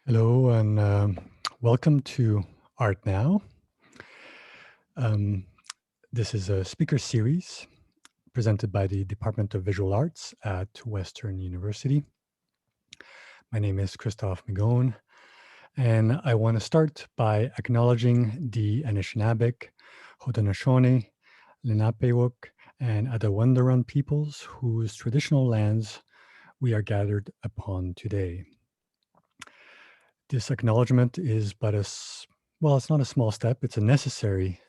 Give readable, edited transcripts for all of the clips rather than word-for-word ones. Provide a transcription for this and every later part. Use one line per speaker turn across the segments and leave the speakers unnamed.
Hello and welcome to Art Now. Um, this is a speaker series presented by the Department of Visual Arts at Western University. My name is Christophe Migone, and I want to start by acknowledging the Anishinaabe, Haudenosaunee, Lenape, and Attawandaron peoples whose traditional lands we are gathered upon today. This acknowledgement is but well, it's not a small step, it's a necessary,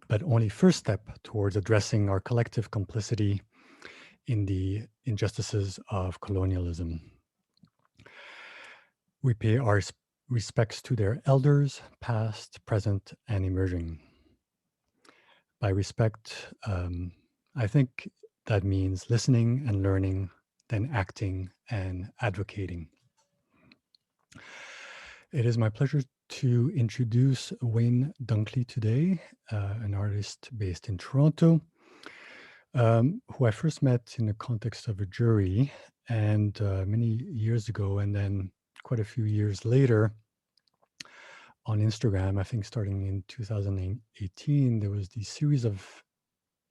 but only first step towards addressing our collective complicity in the injustices of colonialism. We pay our respects to their elders, past, present, and emerging. By respect, I think that means listening and learning, then acting and advocating. It is my pleasure to introduce Wayne Dunkley today, an artist based in Toronto, who I first met in the context of a jury and many years ago, and then quite a few years later on Instagram, I think starting in 2018, there was this series of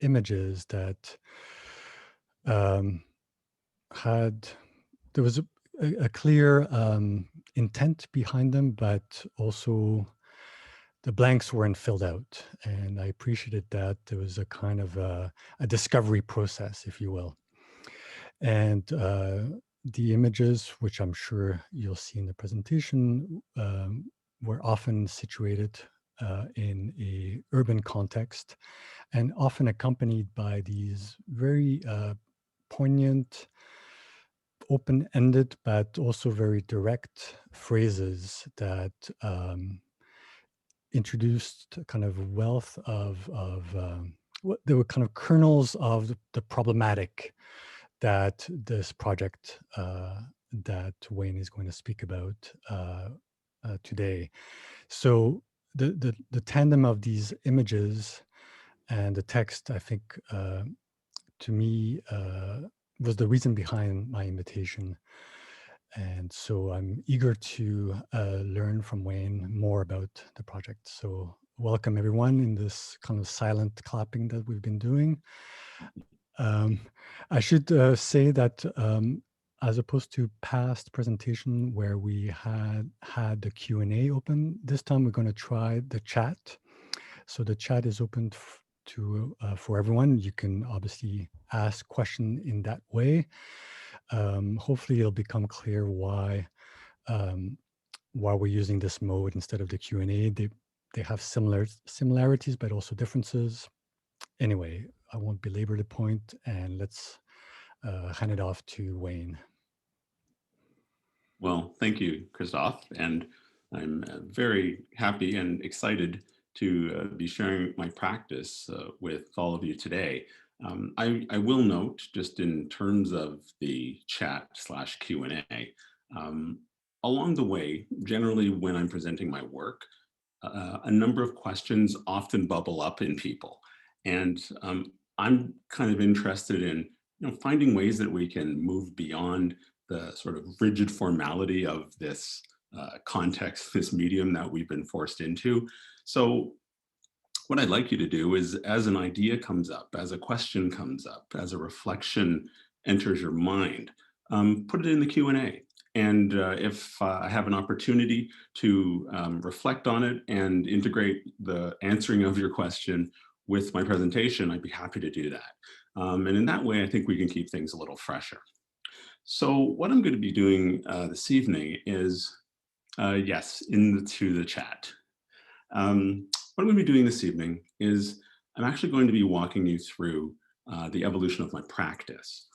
images that there was a clear intent behind them, but also the blanks weren't filled out. And I appreciated that there was a kind of a discovery process, if you will. And the images, which I'm sure you'll see in the presentation, were often situated in a urban context and often accompanied by these very poignant, open-ended, but also very direct phrases that introduced a kind of wealth of there were kind of kernels of the problematic that this project that Wayne is going to speak about today. So the tandem of these images and the text, I think, to me, was the reason behind my invitation. And so I'm eager to learn from Wayne more about the project. So welcome everyone in this kind of silent clapping that we've been doing. I should say that as opposed to past presentation where we had the Q&A open, this time we're going to try the chat. So the chat is open for everyone. You can obviously ask question in that way. Hopefully it'll become clear why we're using this mode instead of the Q&A. They have similarities, but also differences. Anyway, I won't belabor the point, and let's hand it off to Wayne.
Well, thank you, Christophe, and I'm very happy and excited to be sharing my practice with all of you today. I will note, just in terms of the chat/Q&A, along the way, generally when I'm presenting my work, a number of questions often bubble up in people. And I'm kind of interested in finding ways that we can move beyond the sort of rigid formality of this context, this medium that we've been forced into. So what I'd like you to do is, as an idea comes up, as a question comes up, as a reflection enters your mind, put it in the Q&A. And if I have an opportunity to reflect on it and integrate the answering of your question with my presentation, I'd be happy to do that. And in that way, I think we can keep things a little fresher. So what I'm going to be doing this evening is, yes, into the chat. What I'm going to be doing this evening is I'm actually going to be walking you through the evolution of my practice.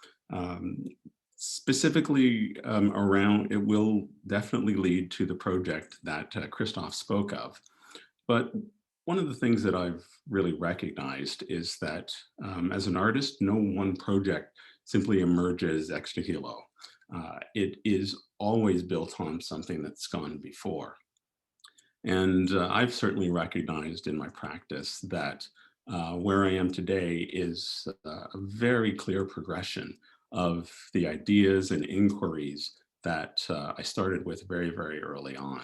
Specifically around, it will definitely lead to the project that Christophe spoke of. But one of the things that I've really recognized is that as an artist, no one project simply emerges ex nihilo. It is always built on something that's gone before. And I've certainly recognized in my practice that where I am today is a very clear progression of the ideas and inquiries that I started with very, very early on.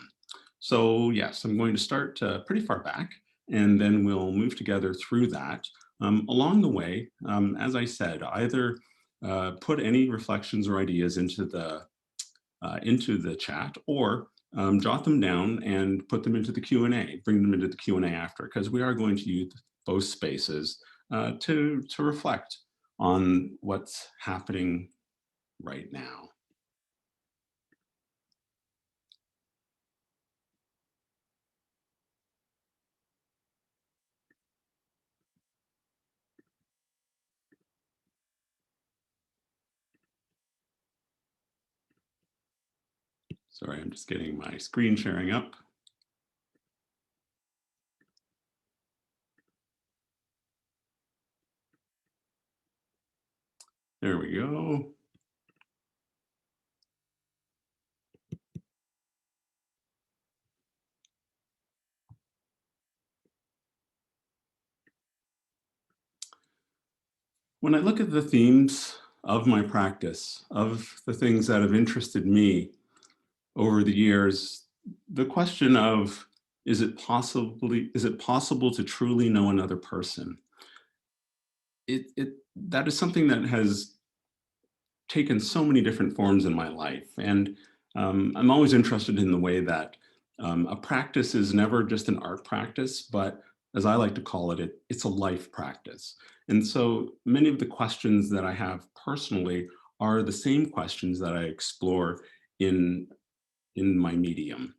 So yes, I'm going to start pretty far back, and then we'll move together through that. Along the way, as I said, either put any reflections or ideas into the chat, or jot them down and put them into the Q&A, bring them into the Q&A after, because we are going to use both spaces to reflect on what's happening right now. Sorry, I'm just getting my screen sharing up. There we go. When I look at the themes of my practice, of the things that have interested me over the years, the question of, is it possible to truly know another person? That is something that has taken so many different forms in my life. And I'm always interested in the way that a practice is never just an art practice, but as I like to call it, it's a life practice. And so many of the questions that I have personally are the same questions that I explore in my medium.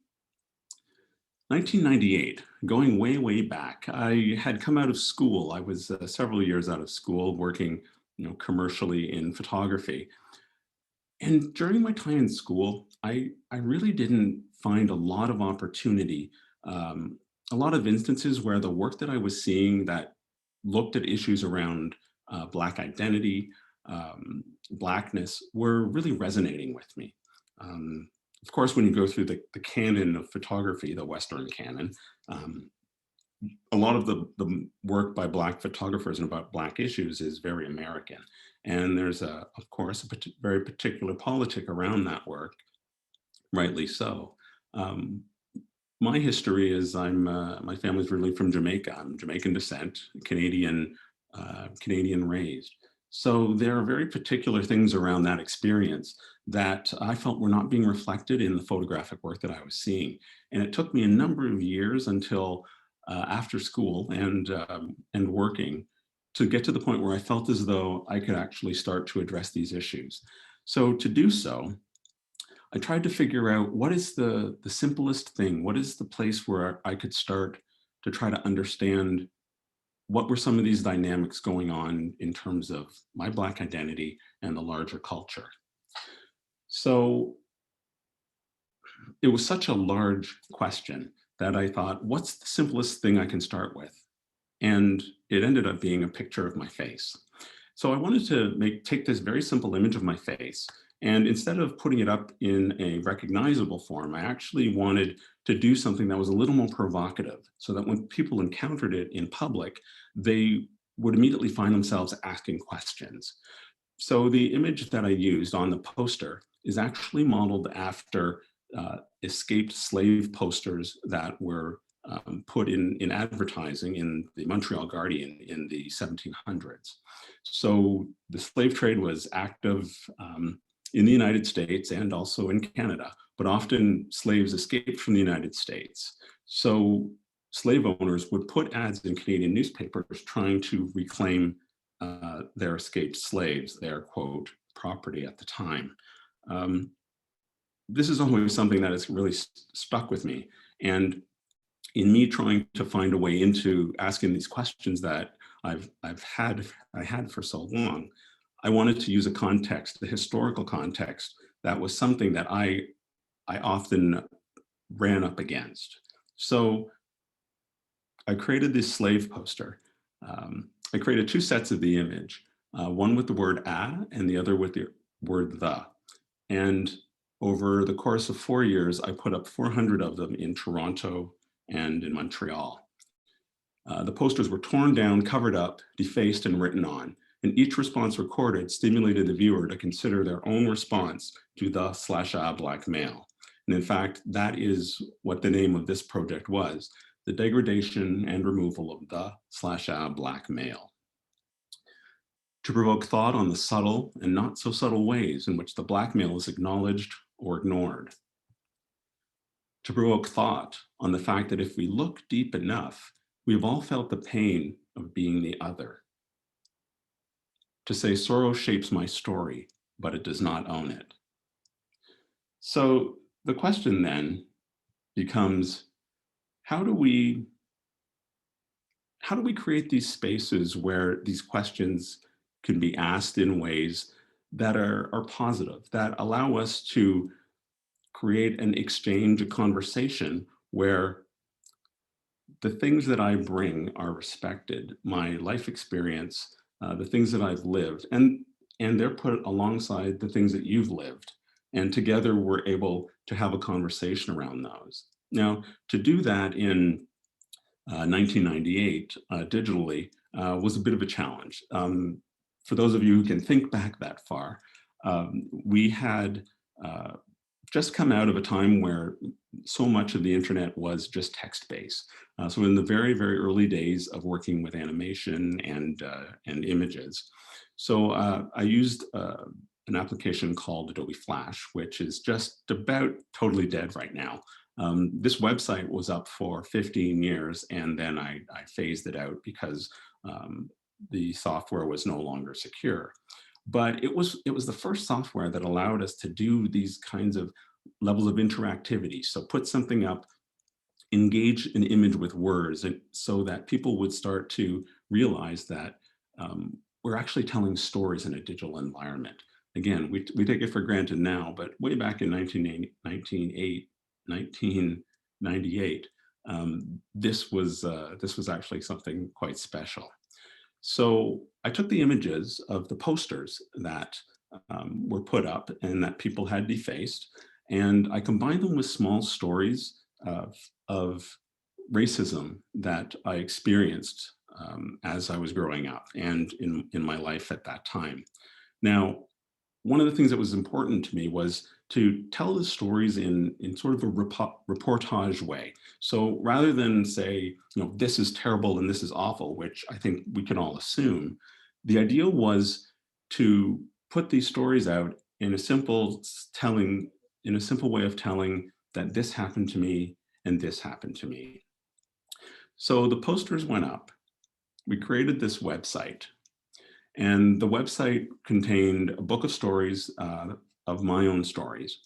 1998, going way, way back, I had come out of school. I was several years out of school working, commercially in photography. And during my time in school, I really didn't find a lot of opportunity, a lot of instances where the work that I was seeing that looked at issues around Black identity, Blackness, were really resonating with me. Of course, when you go through the canon of photography, the Western canon, a lot of the work by Black photographers and about Black issues is very American. And there's, of course, a very particular politic around that work, rightly so. My history is my family's really from Jamaica. I'm Jamaican descent, Canadian raised. So there are very particular things around that experience that I felt were not being reflected in the photographic work that I was seeing. And it took me a number of years until after school and working to get to the point where I felt as though I could actually start to address these issues. So to do so, I tried to figure out what is the simplest thing, what is the place where I could start to try to understand what were some of these dynamics going on in terms of my Black identity and the larger culture. So it was such a large question that I thought, what's the simplest thing I can start with? And it ended up being a picture of my face. So I wanted to take this very simple image of my face, and instead of putting it up in a recognizable form, I actually wanted to do something that was a little more provocative, so that when people encountered it in public, they would immediately find themselves asking questions. So the image that I used on the poster is actually modeled after escaped slave posters that were put in advertising in the Montreal Guardian in the 1700s. So the slave trade was active in the United States and also in Canada, but often slaves escaped from the United States. So slave owners would put ads in Canadian newspapers trying to reclaim their escaped slaves, their, quote, property at the time. This is always something that has really stuck with me. And in me trying to find a way into asking these questions that I had for so long, I wanted to use a context, the historical context, that was something that I often ran up against. So I created this slave poster. I created two sets of the image, one with the word "a" and the other with the word "the." And over the course of 4 years, I put up 400 of them in Toronto and in Montreal. The posters were torn down, covered up, defaced, and written on. And each response recorded stimulated the viewer to consider their own response to the/a black male. And in fact, that is what the name of this project was, the degradation and removal of the/a black male. To provoke thought on the subtle and not so subtle ways in which the black male is acknowledged or ignored. To provoke thought on the fact that if we look deep enough, we have all felt the pain of being the other. To say sorrow shapes my story, but it does not own it. So the question then becomes, how do we create these spaces where these questions can be asked in ways that are positive, that allow us to create an exchange, a conversation where the things that I bring are respected, my life experience, the things that I've lived, and they're put alongside the things that you've lived. And together we're able to have a conversation around those. Now, to do that in 1998 digitally was a bit of a challenge. For those of you who can think back that far, we had just come out of a time where so much of the internet was just text-based. So in the very, very early days of working with animation and images. So I used an application called Adobe Flash, which is just about totally dead right now. This website was up for 15 years, and then I phased it out because the software was no longer secure. But it was the first software that allowed us to do these kinds of levels of interactivity. So put something up, engage an image with words, and so that people would start to realize that we're actually telling stories in a digital environment. Again, we take it for granted now, but way back in 1998, this was actually something quite special. So I took the images of the posters that were put up and that people had defaced, and I combined them with small stories of racism that I experienced as I was growing up and in my life at that time. Now, one of the things that was important to me was to tell the stories in sort of a reportage way. So rather than say, this is terrible and this is awful, which I think we can all assume, the idea was to put these stories out in a simple way of telling that this happened to me and this happened to me. So the posters went up. We created this website. And the website contained a book of stories of my own stories.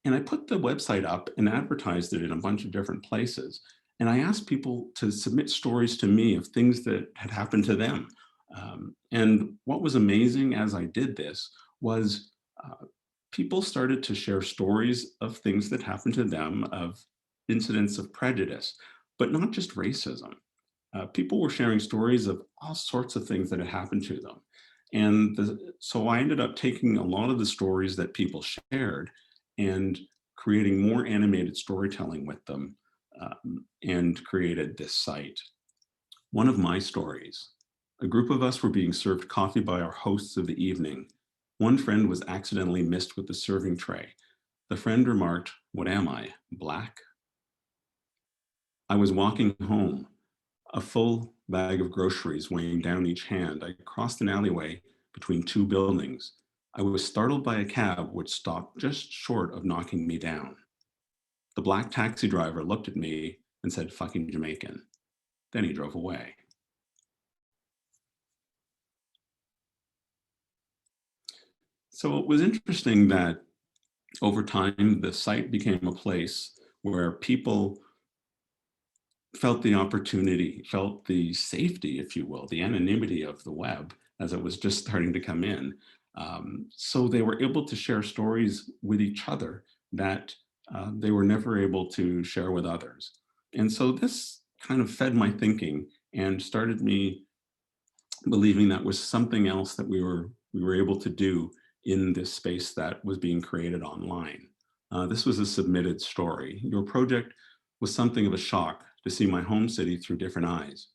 And I put the website up and advertised it in a bunch of different places. And I asked people to submit stories to me of things that had happened to them. And what was amazing as I did this was people started to share stories of things that happened to them, of incidents of prejudice, but not just racism. People were sharing stories of all sorts of things that had happened to them. And so I ended up taking a lot of the stories that people shared and creating more animated storytelling with them, and created this site. One of my stories: a group of us were being served coffee by our hosts of the evening. One friend was accidentally missed with the serving tray. The friend remarked, "What am I, black?" I was walking home, a full bag of groceries weighing down each hand. I crossed an alleyway between two buildings. I was startled by a cab which stopped just short of knocking me down. The black taxi driver looked at me and said, "Fucking Jamaican." Then he drove away. So it was interesting that over time, the site became a place where people felt the opportunity, felt the safety, if you will, the anonymity of the web as it was just starting to come in. So they were able to share stories with each other that they were never able to share with others. And so this kind of fed my thinking and started me believing that was something else that we were able to do in this space that was being created online. This was a submitted story. Your project was something of a shock to see my home city through different eyes.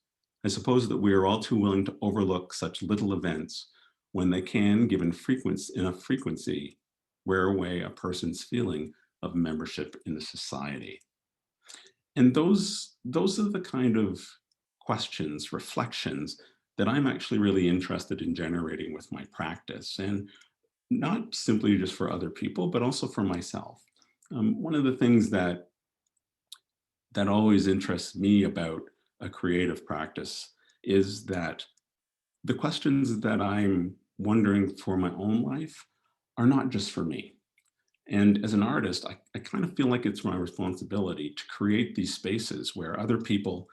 I suppose that we are all too willing to overlook such little events when they can, given enough frequency, wear away a person's feeling of membership in the society. And those are the kind of questions, reflections that I'm actually really interested in generating with my practice, and not simply just for other people, but also for myself. One of the things that always interests me about a creative practice is that the questions that I'm wondering for my own life are not just for me. And as an artist, I kind of feel like it's my responsibility to create these spaces where other people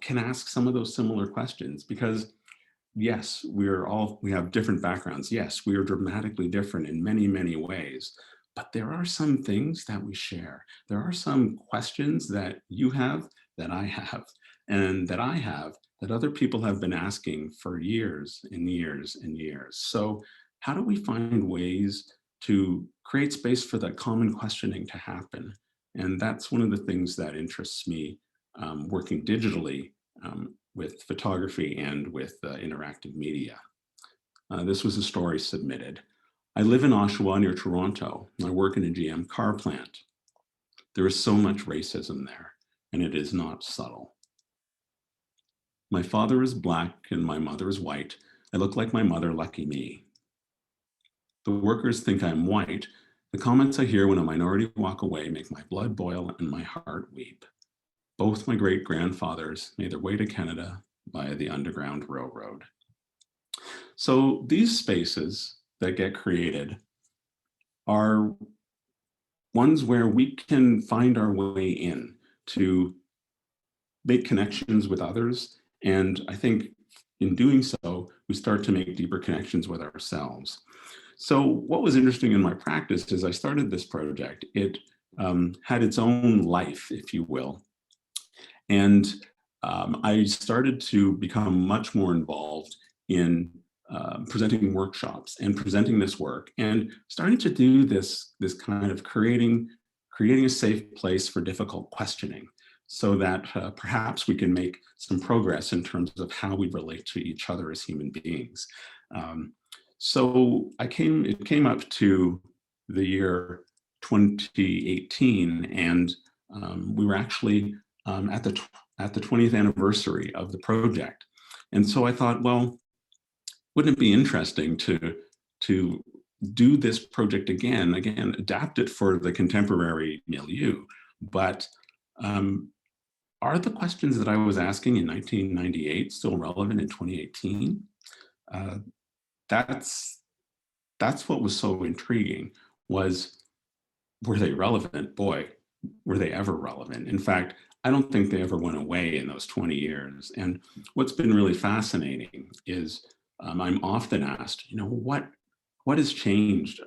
can ask some of those similar questions. Because yes, we have different backgrounds. Yes, we are dramatically different in many, many ways. But there are some things that we share. There are some questions that you have, that I have, and that I have, that other people have been asking for years and years and years. So how do we find ways to create space for that common questioning to happen? And that's one of the things that interests me, working digitally, with photography and with interactive media. This was a story submitted. I live in Oshawa near Toronto. I work in a GM car plant. There is so much racism there, and it is not subtle. My father is black and my mother is white. I look like my mother, lucky me. The workers think I'm white. The comments I hear when a minority walk away make my blood boil and my heart weep. Both my great grandfathers made their way to Canada via the Underground Railroad. So these spaces that get created are ones where we can find our way in to make connections with others. And I think in doing so, we start to make deeper connections with ourselves. So what was interesting in my practice is I started this project. It had its own life, if you will. And I started to become much more involved in presenting workshops and presenting this work, and starting to do this kind of creating a safe place for difficult questioning, so that perhaps we can make some progress in terms of how we relate to each other as human beings. So it came up to the year 2018, and we were actually at the 20th anniversary of the project. And so I thought, well, wouldn't it be interesting to do this project again, adapt it for the contemporary milieu, but are the questions that I was asking in 1998 still relevant in 2018? That's what was so intriguing. Were they relevant? Boy, were they ever relevant? In fact, I don't think they ever went away in those 20 years. And what's been really fascinating is I'm often asked, what has changed?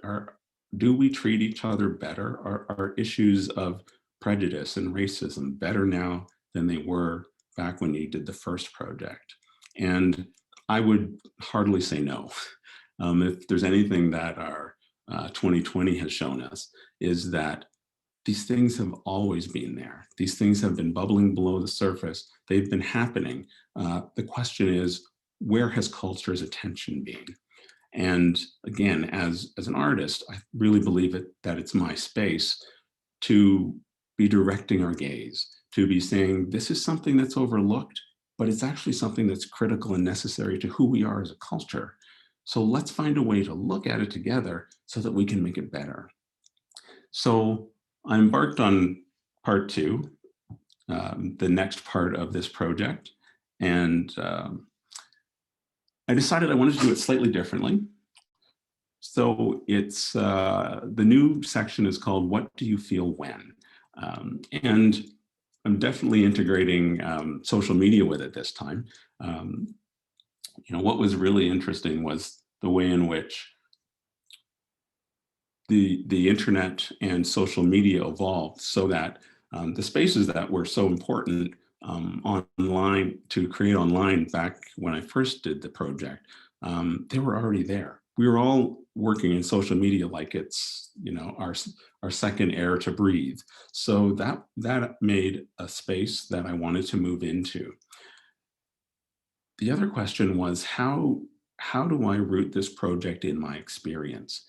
Do we treat each other better? Are issues of prejudice and racism better now than they were back when you did the first project? And I would hardly say no. If there's anything that our 2020 has shown us, is that these things have always been there. These things have been bubbling below the surface. They've been happening. The question is, where has culture's attention been? And again, as an artist, I really believe that it's my space to be directing our gaze, to be saying, this is something that's overlooked, but it's actually something that's critical and necessary to who we are as a culture. So let's find a way to look at it together so that we can make it better. So I embarked on part two, the next part of this project, and I decided I wanted to do it slightly differently. So it's the new section is called "What Do You Feel When?" And I'm definitely integrating social media with it this time. What was really interesting was the way in which the internet and social media evolved, so that the spaces that were so important online to create online back when I first did the project, they were already there. We were all working in social media like it's our second air to breathe. So that made a space that I wanted to move into. The other question was how how do I root this project in my experience?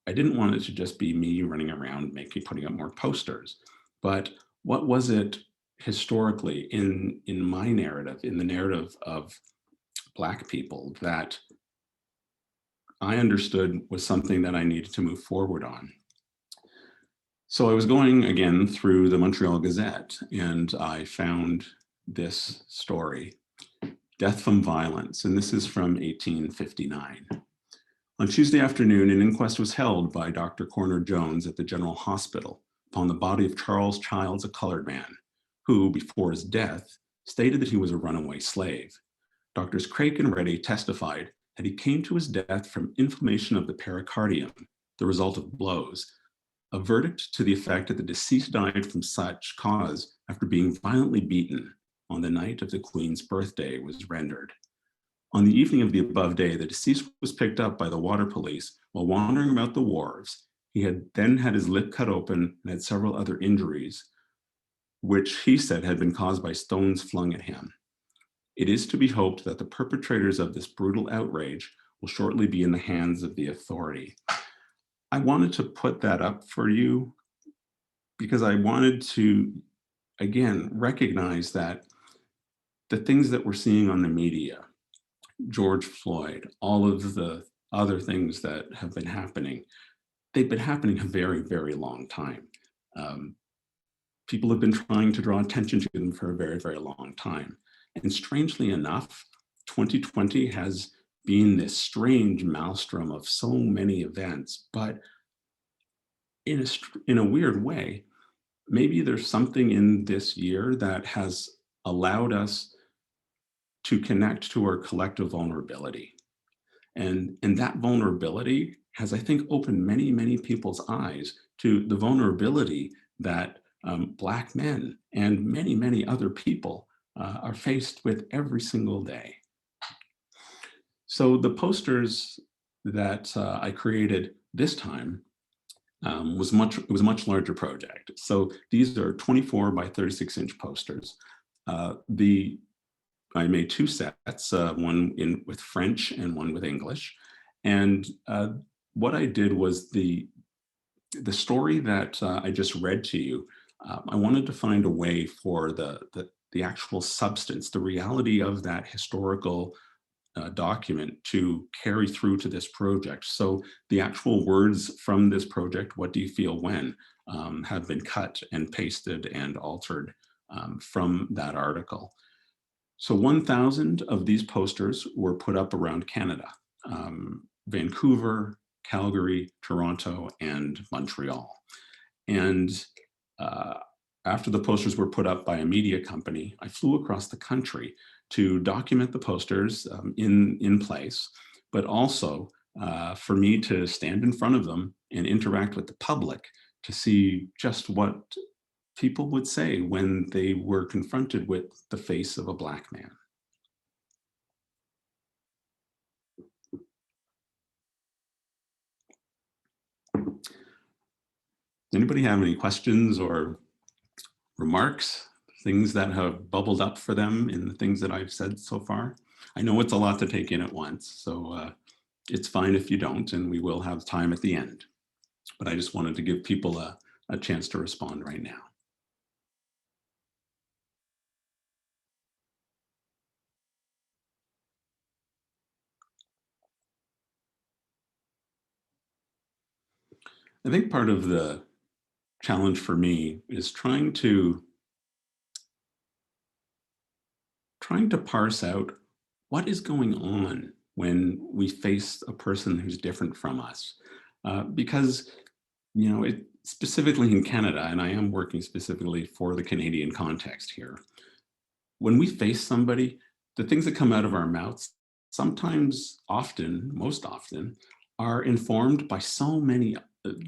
I didn't want it to just be me running around putting up more posters, but what was it historically in my narrative, in the narrative of Black people, that I understood was something that I needed to move forward on. So I was going again through the Montreal Gazette, and I found this story, Death from Violence, and this is from 1859. On Tuesday afternoon, an inquest was held by Dr. Coroner Jones at the General Hospital upon the body of Charles Childs, a colored man, who, before his death, stated that he was a runaway slave. Doctors Craik and Reddy testified that he came to his death from inflammation of the pericardium, the result of blows. A verdict to the effect that the deceased died from such cause after being violently beaten on the night of the Queen's birthday was rendered. On the evening of the above day, the deceased was picked up by the water police while wandering about the wharves. He had then had his lip cut open and had several other injuries, which he said had been caused by stones flung at him. It is to be hoped that the perpetrators of this brutal outrage will shortly be in the hands of the authority. I wanted to put that up for you because I wanted to, again, recognize that the things that we're seeing on the media, George Floyd, all of the other things that have been happening, they've been happening a very, very long time. People have been trying to draw attention to them for a very, very long time. And strangely enough, 2020 has been this strange maelstrom of so many events, but in a weird way, maybe there's something in this year that has allowed us to connect to our collective vulnerability. And that vulnerability has, I think, opened many, many people's eyes to the vulnerability that Black men and many, many other people are faced with every single day. So the posters that I created this time was a much larger project. So these are 24 by 36 inch posters. I made two sets, one with French and one with English. And what I did was the story that I just read to you, I wanted to find a way for the actual substance, the reality of that historical document to carry through to this project. So the actual words from this project, what do you feel when, have been cut and pasted and altered from that article. So 1,000 of these posters were put up around Canada, Vancouver, Calgary, Toronto, and Montreal. And after the posters were put up by a media company, I flew across the country to document the posters in place, but also for me to stand in front of them and interact with the public to see just what people would say when they were confronted with the face of a Black man. Anybody have any questions or remarks, things that have bubbled up for them in the things that I've said so far? I know it's a lot to take in at once, so it's fine if you don't, and we will have time at the end. But I just wanted to give people a chance to respond right now. I think part of the challenge for me is trying to parse out what is going on when we face a person who's different from us. Because, you know, specifically in Canada, and I am working specifically for the Canadian context here, when we face somebody, the things that come out of our mouths, sometimes, often, most often, are informed by so many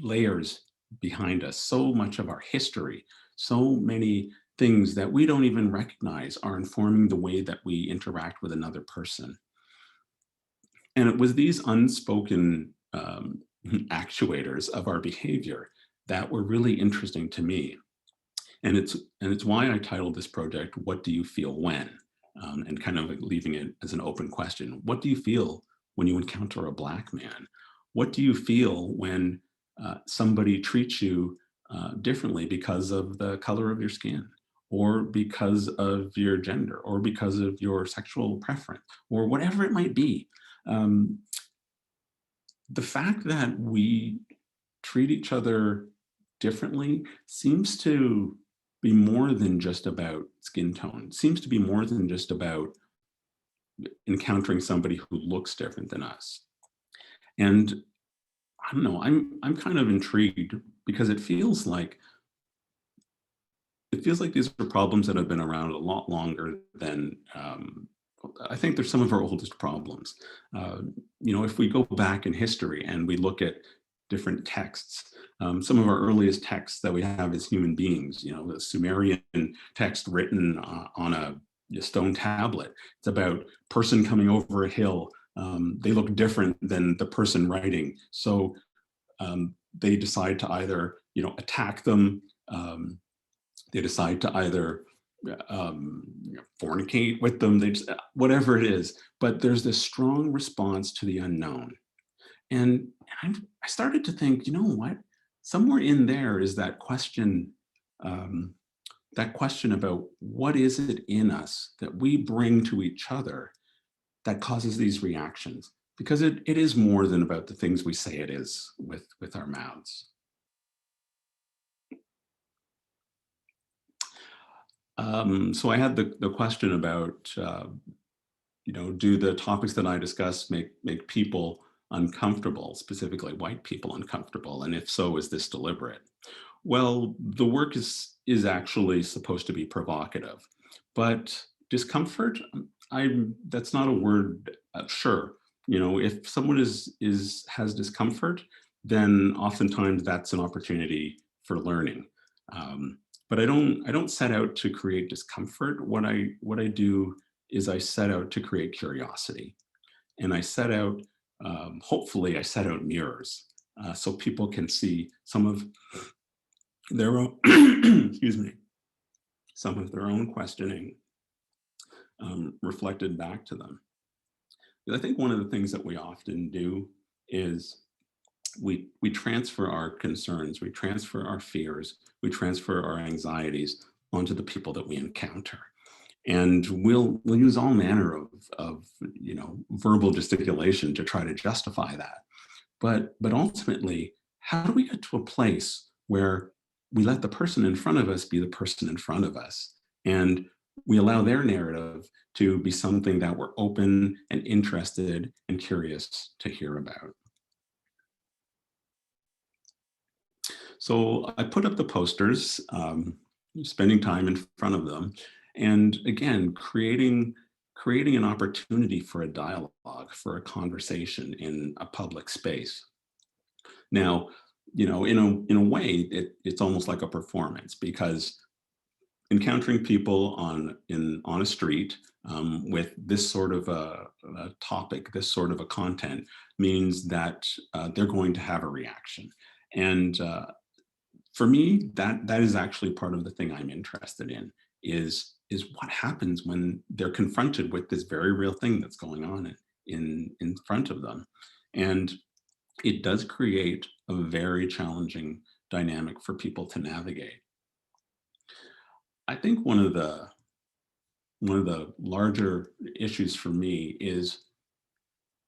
layers behind us, so much of our history, so many things that we don't even recognize are informing the way that we interact with another person. And it was these unspoken actuators of our behavior that were really interesting to me. And it's why I titled this project, What Do You Feel When? And kind of leaving it as an open question. What do you feel when you encounter a Black man? What do you feel when somebody treats you differently because of the color of your skin, or because of your gender, or because of your sexual preference, or whatever it might be? Um, the fact that we treat each other differently seems to be more than just about skin tone. It seems to be more than just about encountering somebody who looks different than us. And I don't know, I'm kind of intrigued because it feels like these are problems that have been around a lot longer than I think they're some of our oldest problems. Uh, if we go back in history and we look at different texts, some of our earliest texts that we have as human beings, the Sumerian text written on a stone tablet. It's about person coming over a hill. They look different than the person writing. So they decide to either, attack them. They decide to either fornicate with them, whatever it is. But there's this strong response to the unknown. And I started to think, you know what? Somewhere in there is um, that question about what is it in us that we bring to each other that causes these reactions? Because it is more than about the things we say it is with our mouths. So I had the question about, do the topics that I discuss make people uncomfortable, specifically white people uncomfortable? And if so, is this deliberate? Well, the work is actually supposed to be provocative, but discomfort, that's not a word. Sure, if someone has discomfort, then oftentimes that's an opportunity for learning. Um, but I don't set out to create discomfort. What I do is I set out to create curiosity, and I set out, hopefully, I set out mirrors so people can see some of their own, excuse me, some of their own questioning reflected back to them. I think one of the things that we often do is we transfer our concerns, we transfer our fears, we transfer our anxieties onto the people that we encounter. And we'll use all manner of verbal gesticulation to try to justify that. But ultimately, how do we get to a place where we let the person in front of us be the person in front of us, and we allow their narrative to be something that we're open and interested and curious to hear about? So I put up the posters, spending time in front of them, and again, creating an opportunity for a dialogue, for a conversation in a public space. Now, in a way, it's almost like a performance, because encountering people on a street with this sort of a topic, this sort of a content, means that they're going to have a reaction. And for me, that is actually part of the thing I'm interested in, is what happens when they're confronted with this very real thing that's going on in front of them. And it does create a very challenging dynamic for people to navigate. I think one of the larger issues for me is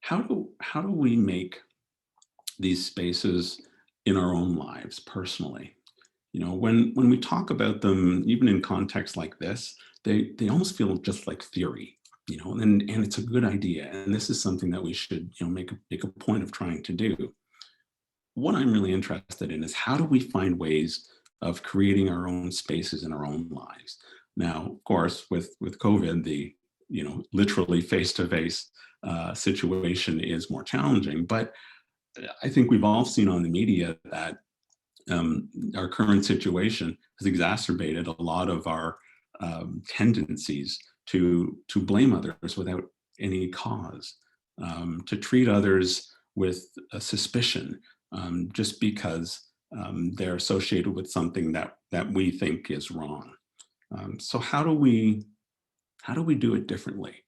how do we make these spaces in our own lives personally? When we talk about them, even in contexts like this, they almost feel just like theory, and it's a good idea, and this is something that we should make a point of trying to do. What I'm really interested in is, how do we find ways of creating our own spaces in our own lives? Now, of course, with COVID, the literally face-to-face situation is more challenging, but I think we've all seen on the media that our current situation has exacerbated a lot of our tendencies to blame others without any cause, to treat others with a suspicion, just because they're associated with something that we think is wrong. So how do we do it differently?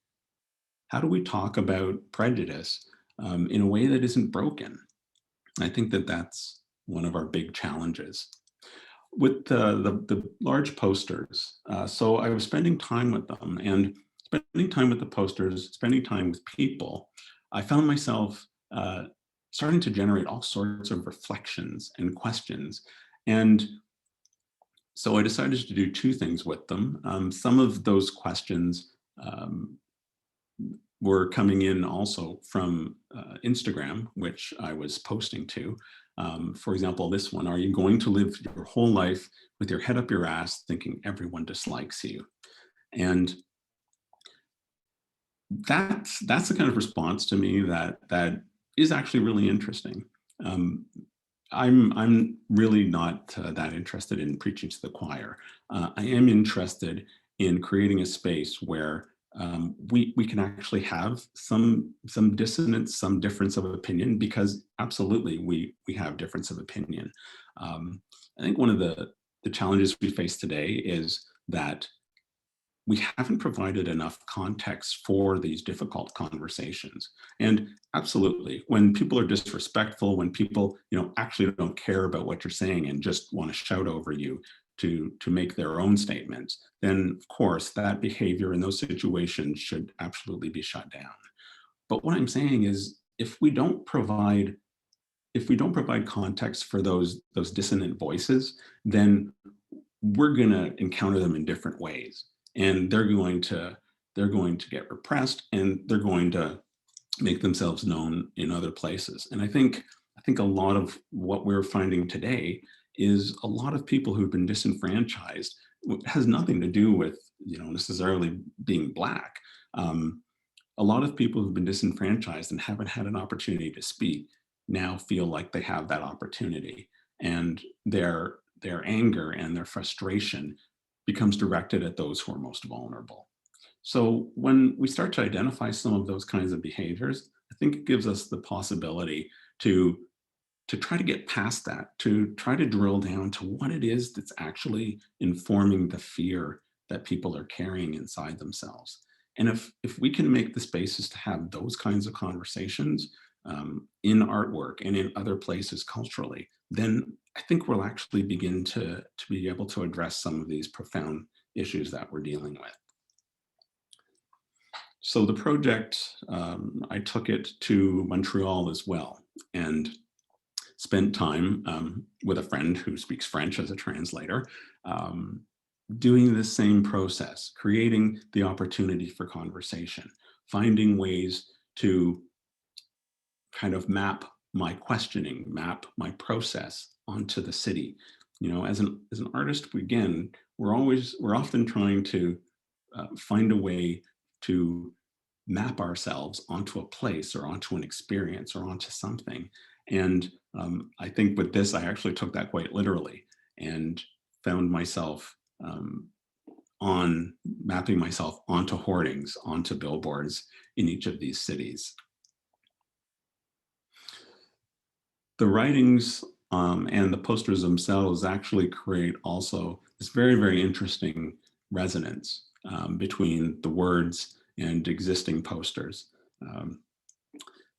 How do we talk about prejudice in a way that isn't broken. I think that that's one of our big challenges. With the large posters, so I was spending time with them, and spending time with the posters, spending time with people, I found myself starting to generate all sorts of reflections and questions. And so I decided to do two things with them. Some of those questions um, were coming in also from Instagram, which I was posting to. For example, this one: are you going to live your whole life with your head up your ass thinking everyone dislikes you? And that's the kind of response to me that is actually really interesting. Um, I'm really not that interested in preaching to the choir. I am interested in creating a space where we can actually have some dissonance, some difference of opinion, because absolutely we have difference of opinion. Um, I think one of the challenges we face today is that we haven't provided enough context for these difficult conversations. And absolutely, when people are disrespectful, when people, actually don't care about what you're saying and just want to shout over you to make their own statements, then of course that behavior in those situations should absolutely be shut down. But what I'm saying is, if we don't provide context for those dissonant voices, then we're going to encounter them in different ways, and they're going to get repressed, and they're going to make themselves known in other places. And I think a lot of what we're finding today is a lot of people who've been disenfranchised. It has nothing to do with necessarily being Black. um, a lot of people who've been disenfranchised and haven't had an opportunity to speak now feel like they have that opportunity, and their anger and their frustration becomes directed at those who are most vulnerable. So when we start to identify some of those kinds of behaviors, I think it gives us the possibility to try to get past that, to try to drill down to what it is that's actually informing the fear that people are carrying inside themselves. And if we can make the spaces to have those kinds of conversations in artwork and in other places culturally, then I think we'll actually begin to be able to address some of these profound issues that we're dealing with. So the project, I took it to Montreal as well, and spent time with a friend who speaks French as a translator, um, doing the same process, creating the opportunity for conversation, finding ways to kind of map my questioning, map my process onto the city. As an artist, we're often trying to find a way to map ourselves onto a place or onto an experience or onto something. And I think with this, I actually took that quite literally and found myself on mapping myself onto hoardings, onto billboards in each of these cities. The writings and the posters themselves actually create also this very, very interesting resonance between the words and existing posters. Um,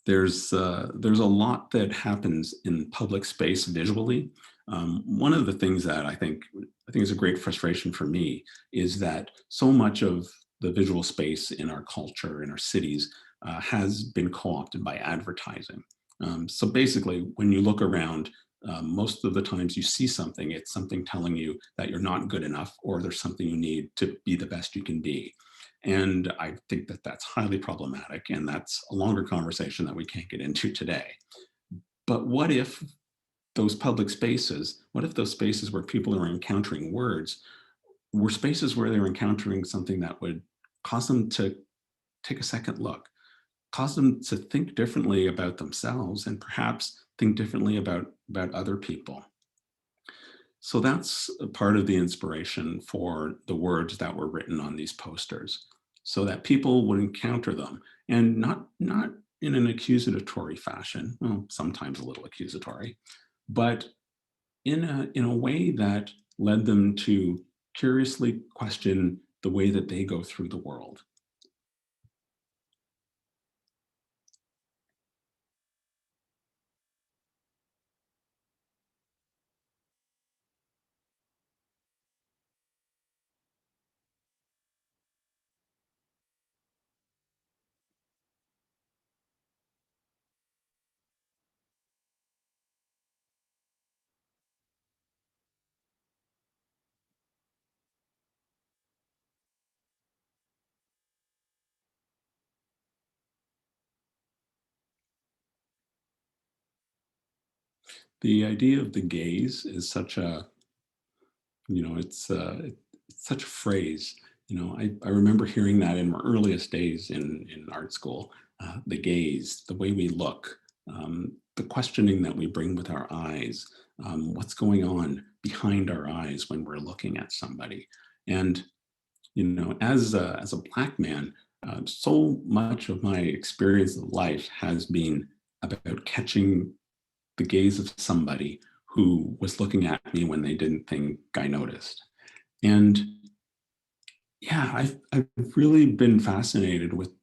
there's a lot that happens in public space visually. One of the things that I think is a great frustration for me is that so much of the visual space in our culture, in our cities, has been co-opted by advertising. So basically, when you look around, most of the times you see something, it's something telling you that you're not good enough, or there's something you need to be the best you can be. And I think that that's highly problematic, and that's a longer conversation that we can't get into today. But what if those spaces where people are encountering words were spaces where they were encountering something that would cause them to take a second look, cause them to think differently about themselves, and perhaps think differently about other people. So that's a part of the inspiration for the words that were written on these posters, so that people would encounter them, and not in an accusatory fashion, well, sometimes a little accusatory, but in a way that led them to curiously question the way that they go through the world. The idea of the gaze is such a, it's such a phrase. I remember hearing that in my earliest days in art school. The gaze, the way we look, the questioning that we bring with our eyes, what's going on behind our eyes when we're looking at somebody. And as a Black man, so much of my experience of life has been about catching the gaze of somebody who was looking at me when they didn't think I noticed. And yeah, I've really been fascinated with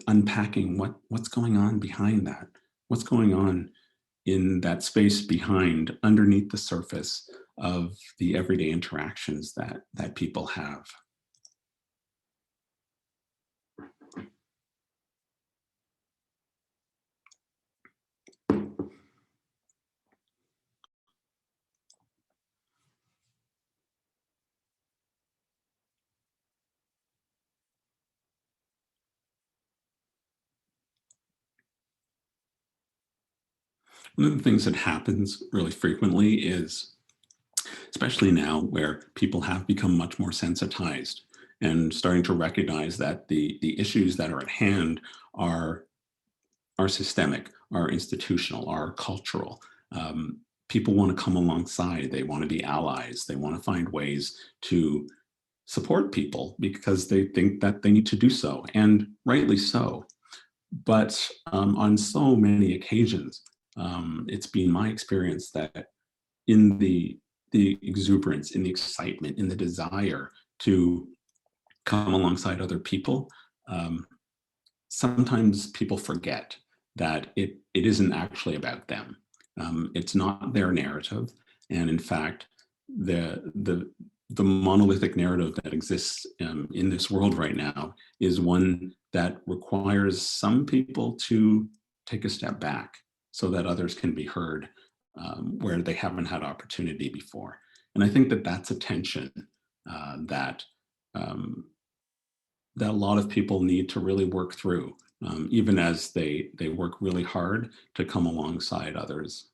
unpacking what's going on behind that, what's going on in that space behind, underneath the surface of the everyday interactions that people have. One of the things that happens really frequently is, especially now where people have become much more sensitized and starting to recognize that the issues that are at hand are systemic, are institutional, are cultural. People want to come alongside, they want to be allies, they want to find ways to support people because they think that they need to do so, and rightly so. But on so many occasions, it's been my experience that in the exuberance, in the excitement, in the desire to come alongside other people, um, sometimes people forget that it isn't actually about them. It's not their narrative, and in fact, the monolithic narrative that exists in this world right now is one that requires some people to take a step back so that others can be heard where they haven't had opportunity before. And I think that that's a tension that um, that a lot of people need to really work through, even as they work really hard to come alongside others.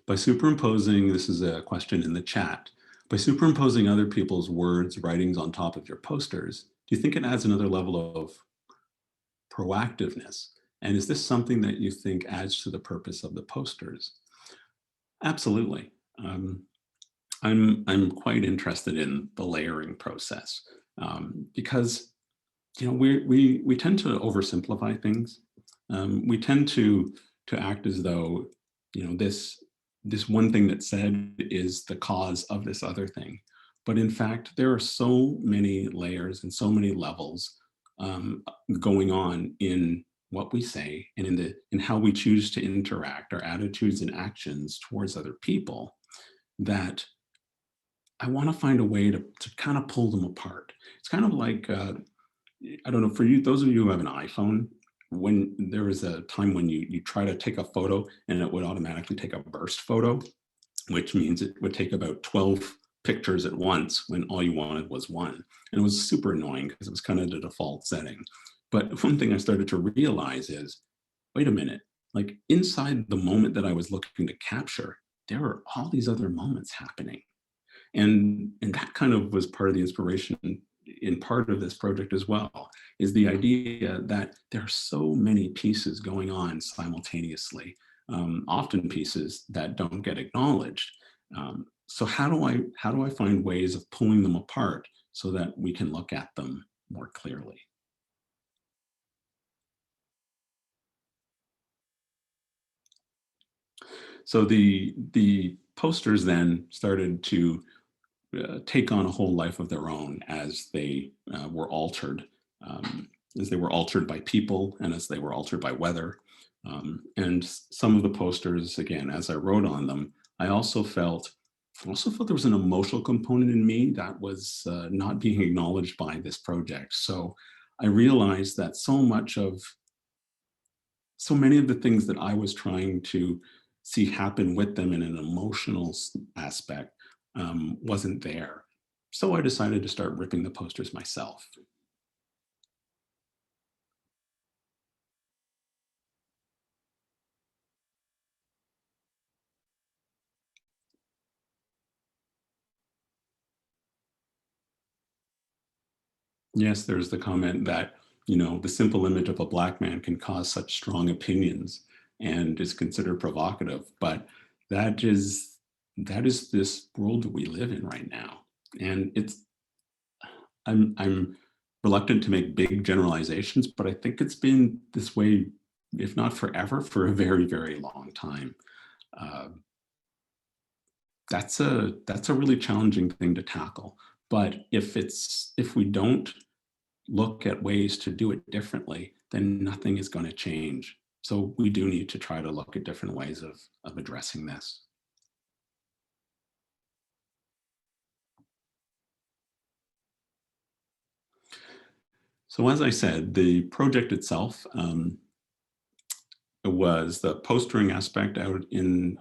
By superimposing, this is a question in the chat, by superimposing other people's words, writings on top of your posters, do you think it adds another level of proactiveness? And is this something that you think adds to the purpose of the posters? Absolutely. I'm quite interested in the layering process because we tend to oversimplify things. We tend to act as though this one thing that's said is the cause of this other thing, but in fact there are so many layers and so many levels um, going on in what we say and in how we choose to interact, our attitudes and actions towards other people, that I want to find a way to kind of pull them apart. It's kind of like I don't know, for you, those of you who have an iPhone, when there was a time when you try to take a photo and it would automatically take a burst photo, which means it would take about 12 pictures at once when all you wanted was one. And it was super annoying because it was kind of the default setting. But one thing I started to realize is, wait a minute, like inside the moment that I was looking to capture, there were all these other moments happening. And that kind of was part of the inspiration in part of this project as well, is the idea that there are so many pieces going on simultaneously, often pieces that don't get acknowledged. So how do I find ways of pulling them apart so that we can look at them more clearly? So the posters then started to take on a whole life of their own as they were altered, as they were altered by people and as they were altered by weather. And some of the posters, again, as I wrote on them, I also felt there was an emotional component in me that was not being acknowledged by this project. So I realized that so many of the things that I was trying to see happen with them in an emotional aspect wasn't there. So I decided to start ripping the posters myself. Yes, there's the comment that, the simple image of a Black man can cause such strong opinions and is considered provocative, but that is that is this world that we live in right now. And I'm reluctant to make big generalizations, but I think it's been this way, if not forever, for a very, very long time. Uh, that's a really challenging thing to tackle. But if we don't look at ways to do it differently, then nothing is going to change. So we do need to try to look at different ways of addressing this. So as I said, the project itself was the postering aspect out in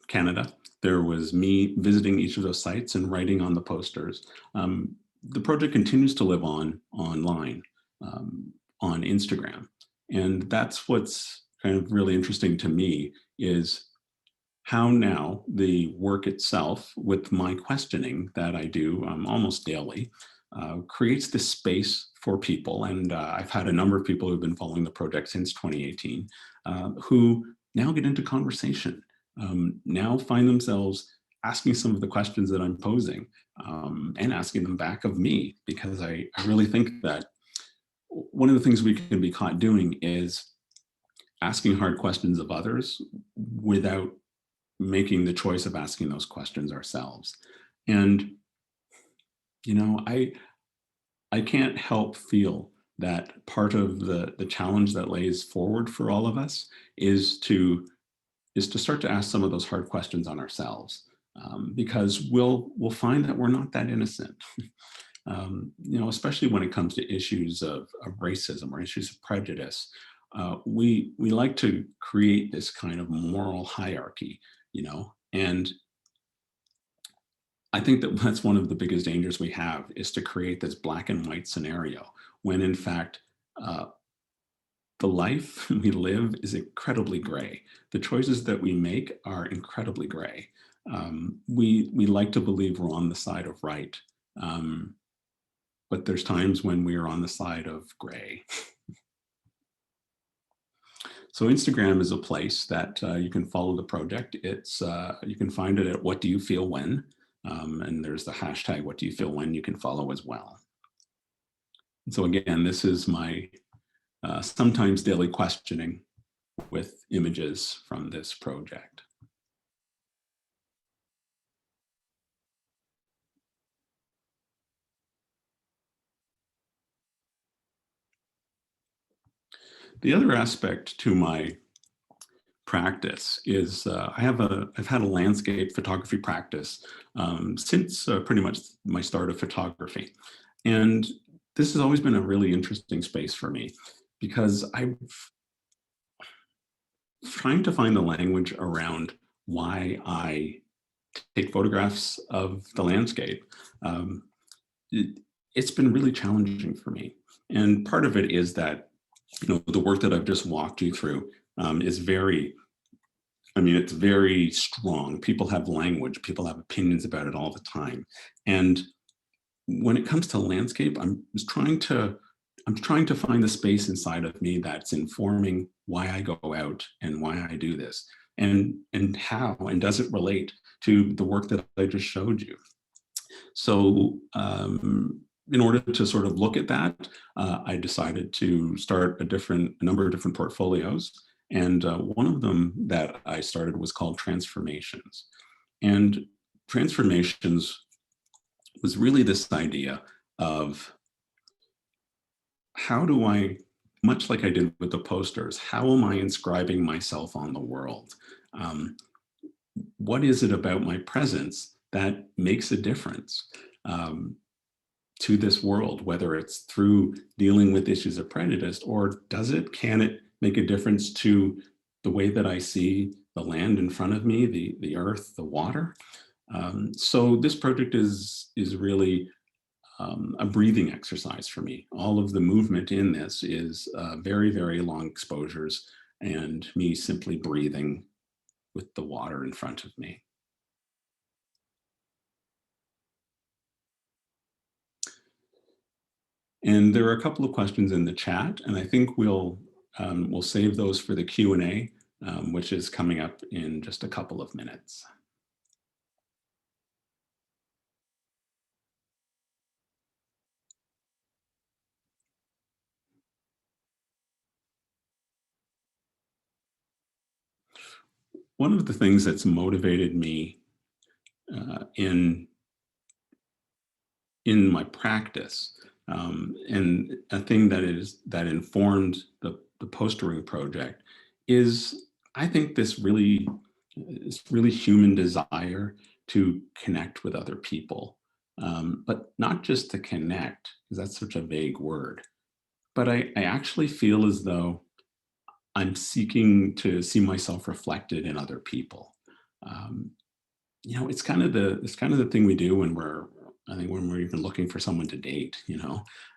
Canada. There was me visiting each of those sites and writing on the posters. The project continues to live online on Instagram, and that's what's kind of really interesting to me is how now the work itself, with my questioning that I do almost daily, creates this space for people. And I've had a number of people who've been following the project since 2018 who now get into conversation, now find themselves asking some of the questions that I'm posing and asking them back of me, because I really think that one of the things we can be caught doing is asking hard questions of others without making the choice of asking those questions ourselves. And, I can't help feel that part of the challenge that lays forward for all of us is to start to ask some of those hard questions on ourselves, because we'll find that we're not that innocent. Especially when it comes to issues of racism or issues of prejudice, we like to create this kind of moral hierarchy, and I think that that's one of the biggest dangers we have, is to create this black and white scenario when in fact uh, the life we live is incredibly gray. The choices that we make are incredibly gray. We like to believe we're on the side of right, um, but there's times when we are on the side of gray. So Instagram is a place that you can follow the project. You can find it at What Do You Feel When, and there's the hashtag What Do You Feel When you can follow as well. And so again, this is my sometimes daily questioning with images from this project. The other aspect to my practice is I've had a landscape photography practice since pretty much my start of photography. And this has always been a really interesting space for me, because I'm trying to find the language around why I take photographs of the landscape. Um, it's been really challenging for me. And part of it is that, the work that I've just walked you through is it's very strong. People have language, people have opinions about it all the time. And when it comes to landscape, I'm trying to find the space inside of me that's informing why I go out and why I do this, and how, and does it relate to the work that I just showed you. So in order to sort of look at that, I decided to start a number of different portfolios. And one of them that I started was called Transformations. And Transformations was really this idea of how do I, much like I did with the posters, how am I inscribing myself on the world? Um, what is it about my presence that makes a difference um, to this world, whether it's through dealing with issues of prejudice, or can it make a difference to the way that I see the land in front of me, the earth, the water? So this project is really a breathing exercise for me. All of the movement in this is very, very long exposures and me simply breathing with the water in front of me. And there are a couple of questions in the chat, and I think we'll save those for the Q&A, which is coming up in just a couple of minutes. One of the things that's motivated me in my practice, and a thing that informed the postering project, is I think this really human desire to connect with other people, but not just to connect, because that's such a vague word. But I actually feel as though I'm seeking to see myself reflected in other people. Um, it's kind of the thing we do when when we're even looking for someone to date.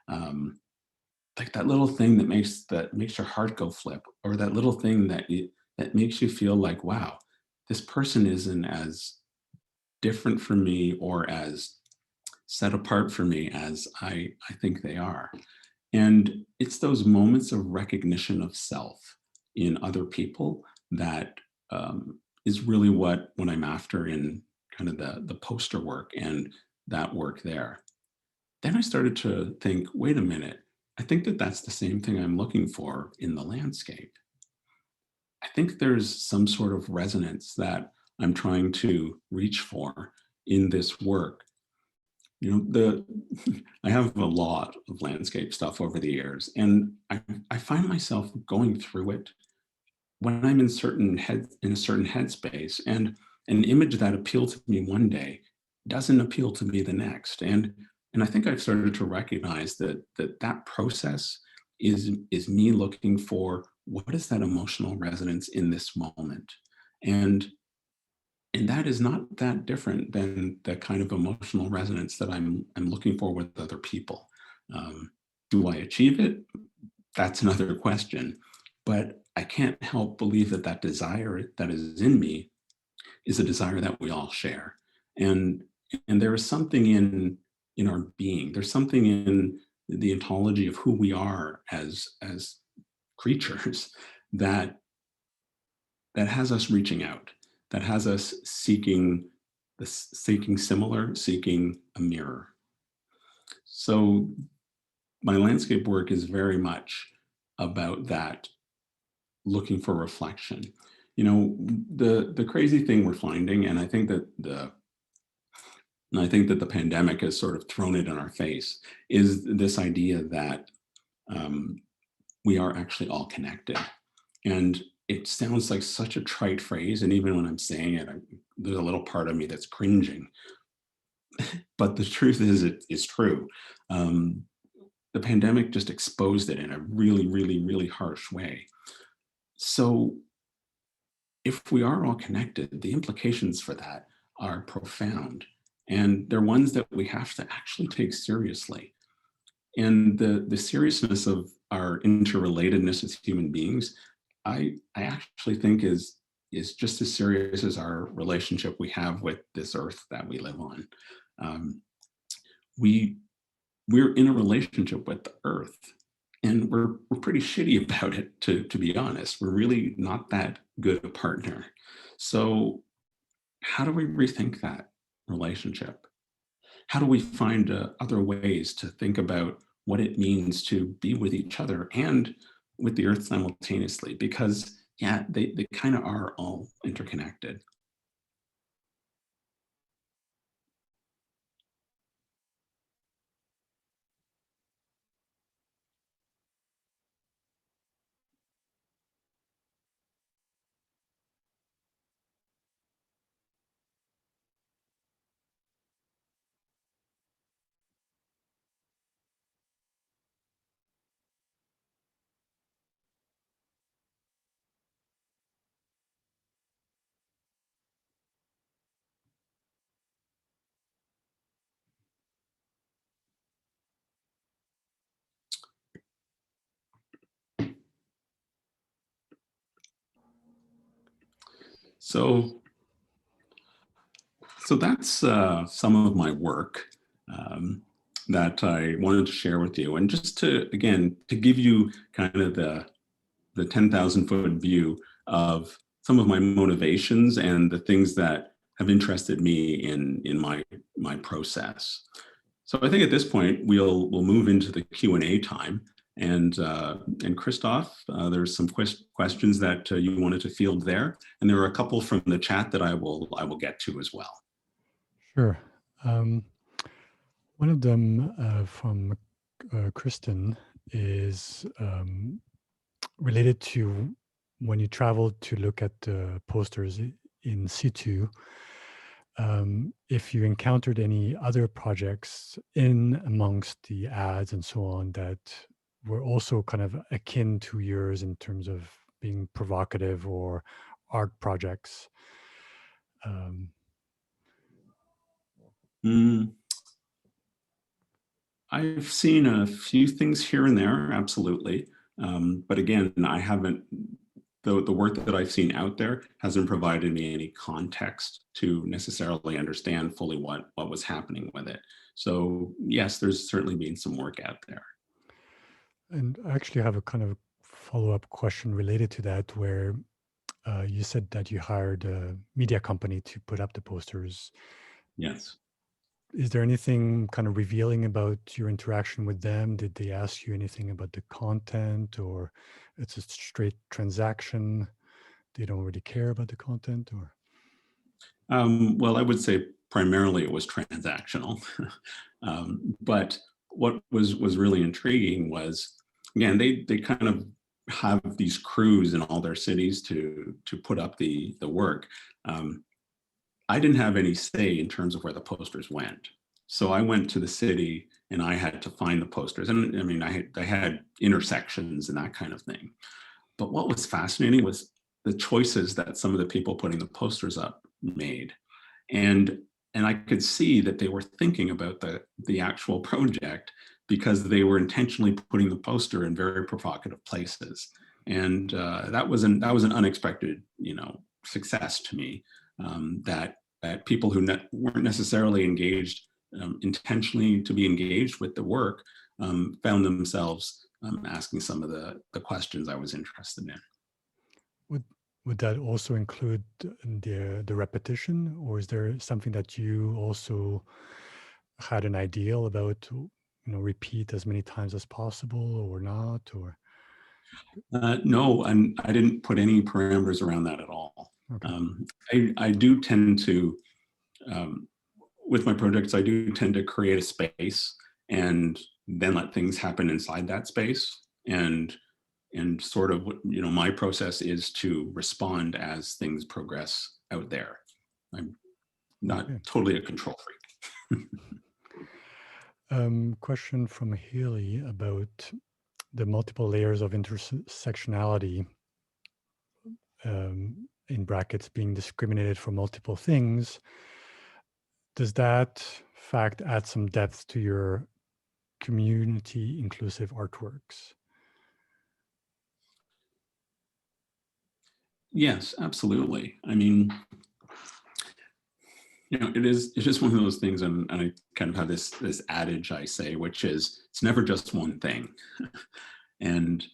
Um, like that little thing that makes your heart go flip, or that little thing that makes you feel like, wow, this person isn't as different from me or as set apart from me as I think they are. And it's those moments of recognition of self in other people that is really what I'm after in kind of the poster work and that work there. Then I started to think, wait a minute, I think that's the same thing I'm looking for in the landscape. I think there's some sort of resonance that I'm trying to reach for in this work. I have a lot of landscape stuff over the years, and I find myself going through it when I'm in a certain headspace, and an image that appealed to me one day doesn't appeal to me the next. And I think I've started to recognize that process is me looking for what is that emotional resonance in this moment. And that is not that different than the kind of emotional resonance that I'm looking for with other people. Do I achieve it? That's another question. But I can't help believe that desire that is in me is a desire that we all share. And there is something in our being. There's something in the ontology of who we are as creatures that has us reaching out, that has us seeking similar, seeking a mirror. So my landscape work is very much about that, looking for reflection. The crazy thing we're finding, and I think that the pandemic has sort of thrown it in our face, is this idea that we are actually all connected. And it sounds like such a trite phrase, and even when I'm saying it, there's a little part of me that's cringing. But the truth is, it's true. The pandemic just exposed it in a really, really, really harsh way. So if we are all connected, the implications for that are profound, and they're ones that we have to actually take seriously. And the seriousness of our interrelatedness as human beings, I actually think is just as serious as our relationship we have with this earth that we live on. Um, we're in a relationship with the earth, and we're pretty shitty about it, to be honest. We're really not that good a partner. So how do we rethink that relationship? How do we find other ways to think about what it means to be with each other and with the earth simultaneously? Because yeah, they kind of are all interconnected. So that's some of my work. Um, that I wanted to share with you. And just to, again, to give you kind of the 10,000-foot view of some of my motivations and the things that have interested me in my process. So I think at this point we'll move into the Q&A time. And Christoph, there's some questions that you wanted to field there, and there are a couple from the chat that I will get to as well.
Sure. One of them from Kristen is related to when you travel to look at the posters in situ. If you encountered any other projects in amongst the ads and so on that were also kind of akin to yours in terms of being provocative or art projects.
I've seen a few things here and there, absolutely. But again, I haven't, the work that I've seen out there hasn't provided me any context to necessarily understand fully what was happening with it. So yes, there's certainly been some work out there.
And I actually have a kind of follow-up question related to that, where you said that you hired a media company to put up the posters.
Yes.
Is there anything kind of revealing about your interaction with them? Did they ask you anything about the content, or it's a straight transaction? They don't really care about the content, or?
Well, I would say primarily it was transactional. But what was really intriguing was, again, they kind of have these crews in all their cities to put up the work. I didn't have any say in terms of where the posters went. So I went to the city and I had to find the posters. And I mean, I had intersections and that kind of thing. But what was fascinating was the choices that some of the people putting the posters up made. And I could see that they were thinking about the actual project, because they were intentionally putting the poster in very provocative places. And that was an unexpected, success to me. That people who weren't necessarily engaged intentionally to be engaged with the work found themselves asking some of the questions I was interested in.
Would that also include the repetition, or is there something that you also had an ideal about, repeat as many times as possible or not, or?
No, and I didn't put any parameters around that at all.
Okay.
I do tend to, with my projects, I do tend to create a space and then let things happen inside that space. And sort of, my process is to respond as things progress out there. I'm not totally a control freak.
Question from Haley about the multiple layers of intersectionality, in brackets, being discriminated for multiple things. Does that fact add some depth to your community inclusive artworks?
Yes, absolutely. I mean, it's just one of those things, and I kind of have this adage I say, which is, it's never just one thing. And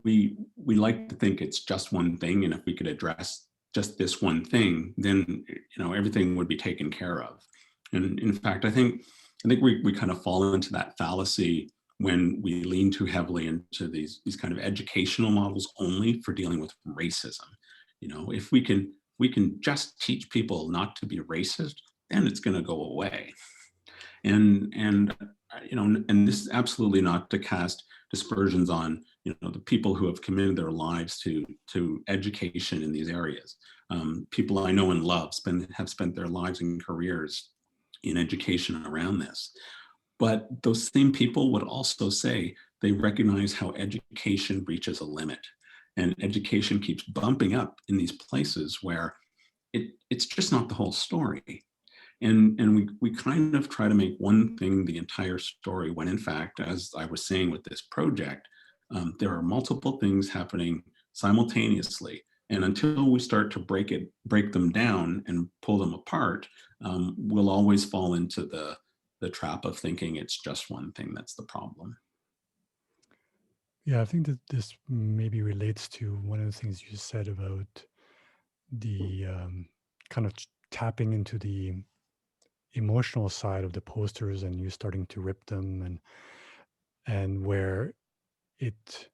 we like to think it's just one thing, and if we could address just this one thing, then everything would be taken care of. And in fact, I think we kind of fall into that fallacy when we lean too heavily into these kind of educational models only for dealing with racism. If we can just teach people not to be racist, then it's going to go away. And this is absolutely not to cast dispersions on the people who have committed their lives to education in these areas. People I know and love have spent their lives and careers in education around this. But those same people would also say they recognize how education reaches a limit, and education keeps bumping up in these places where it's just not the whole story. And we kind of try to make one thing the entire story, when in fact, as I was saying with this project, there are multiple things happening simultaneously. And until we start to break them down and pull them apart, we'll always fall into the the trap of thinking it's just one thing that's the problem.
Yeah, I think that this maybe relates to one of the things you said about the kind of tapping into the emotional side of the posters and you starting to rip them, and where it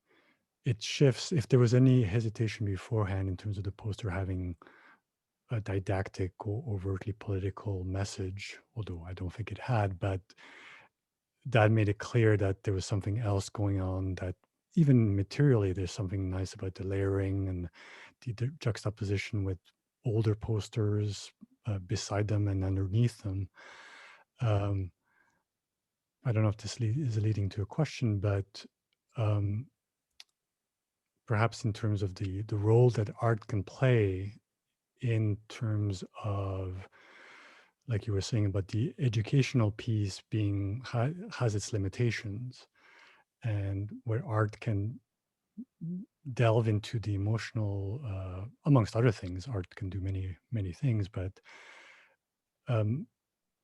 it shifts. If there was any hesitation beforehand in terms of the poster having a didactic or overtly political message, although I don't think it had, but that made it clear that there was something else going on, that even materially there's something nice about the layering and the juxtaposition with older posters beside them and underneath them. um, I don't know if this is leading to a question, but um, perhaps in terms of the role that art can play in terms of, like you were saying about the educational piece being has its limitations, and where art can delve into the emotional, amongst other things. Art can do many things, but um,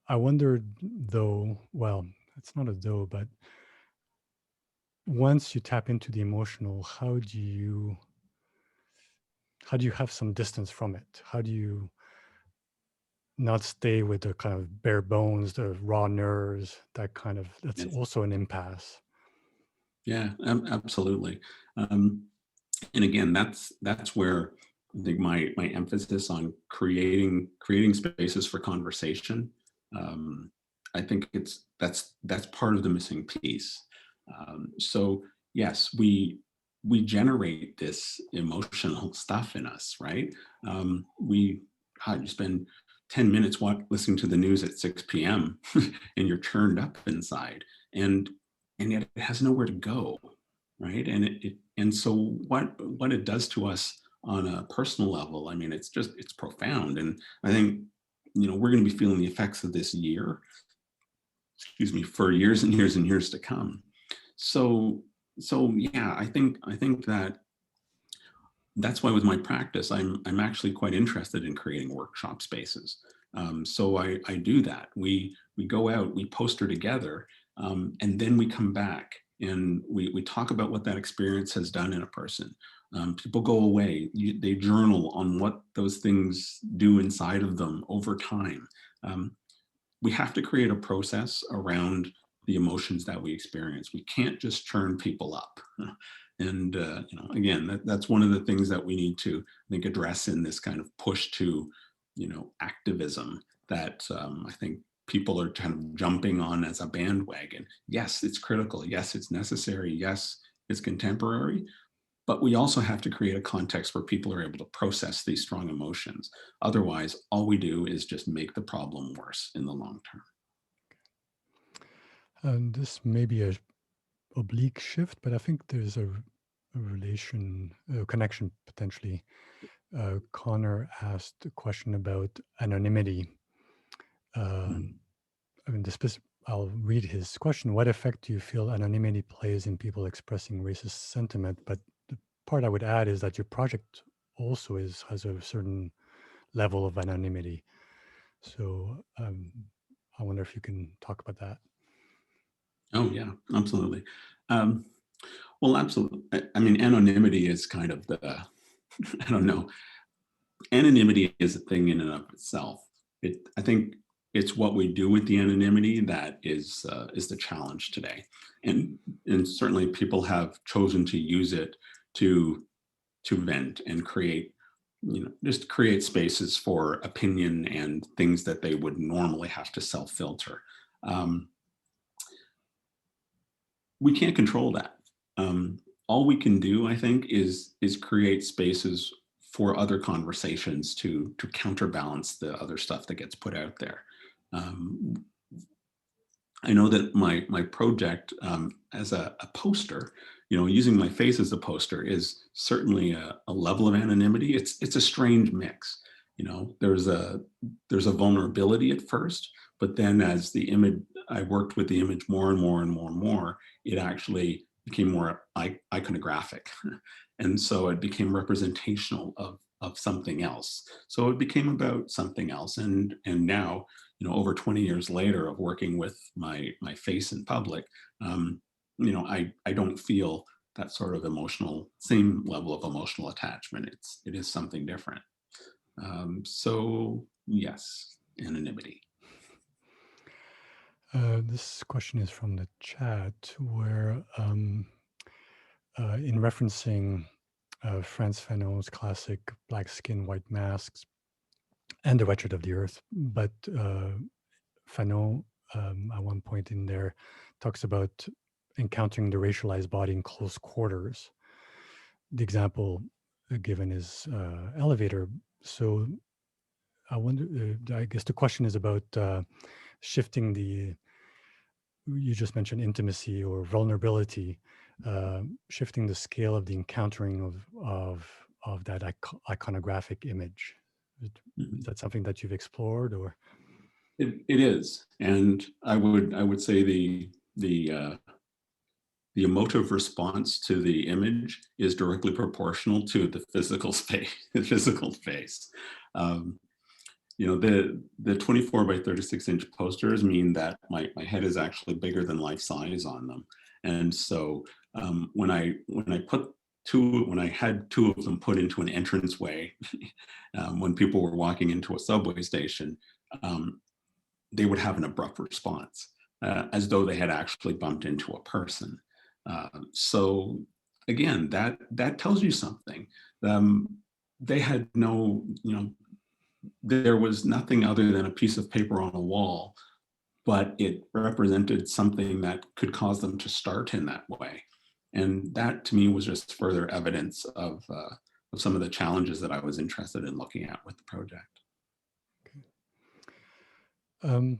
I wondered though, well, it's not a though, but once you tap into the emotional, how do you have some distance from it? How do you not stay with the kind of bare bones, the raw nerves, that's
Yes.
also an impasse.
Yeah, absolutely. Um, and again, that's where I think my emphasis on creating spaces for conversation. Um, I think that's part of the missing piece. So yes, we generate this emotional stuff in us, right? We you spend 10 minutes listening to the news at 6 p.m. and you're turned up inside, and yet it has nowhere to go, right? And so what it does to us on a personal level, I mean, it's profound. And I think, we're going to be feeling the effects of this year, excuse me, for years and years and years to come. So yeah, I think that's why with my practice, I'm actually quite interested in creating workshop spaces. So I do that. We go out, we poster together, and then we come back and we talk about what that experience has done in a person. People go away, they journal on what those things do inside of them over time. Um, we have to create a process around the emotions that we experience. We can't just churn people up. And again, that's one of the things that we need to, I think, address in this kind of push to, activism that I think people are kind of jumping on as a bandwagon. Yes, it's critical. Yes, it's necessary. Yes, it's contemporary. But we also have to create a context where people are able to process these strong emotions. Otherwise, all we do is just make the problem worse in the long term.
And this may be a oblique shift, but I think there's a connection potentially. Connor asked a question about anonymity.
Mhm.
Um, I mean, I'll read his question. What effect do you feel anonymity plays in people expressing racist sentiment? But the part I would add is that your project also has a certain level of anonymity. So I wonder if you can talk about that.
Oh, yeah, absolutely. Um, well, absolutely. I mean, anonymity is kind of the, I don't know, anonymity is a thing in and of itself. I think it's what we do with the anonymity that is the challenge today, and certainly people have chosen to use it to vent and create, just create spaces for opinion and things that they would normally have to self filter. Um, we can't control that. All we can do, I think, is create spaces for other conversations to counterbalance the other stuff that gets put out there. Um, I know that my project, as a poster, using my face as a poster is certainly a level of anonymity. It's a strange mix. There's a vulnerability at first, but then as the image, I worked with the image more and more and more and more, it actually became more iconographic, and so it became representational of something else. So it became about something else, and now over 20 years later of working with my face in public, I don't feel that sort of same level of emotional attachment. It is something different. So yes, anonymity.
This question is from the chat, where in referencing Frantz Fanon's classic Black Skin, White Masks and The Wretched of the Earth, but Fanon, at one point in there, talks about encountering the racialized body in close quarters. The example given is elevator. So I wonder, I guess the question is about shifting you just mentioned intimacy or vulnerability, shifting the scale of the encountering of that iconographic image. Is that something that you've explored, or?
It is, and I would say the emotive response to the image is directly proportional to the physical space, the physical face. The 24 by 36 inch posters mean that my head is actually bigger than life size on them, and so when I had two of them put into an entranceway, when people were walking into a subway station, they would have an abrupt response, as though they had actually bumped into a person. So again, that tells you something. They had there was nothing other than a piece of paper on a wall, but it represented something that could cause them to start in that way. And that to me was just further evidence of some of the challenges that I was interested in looking at with the project.
A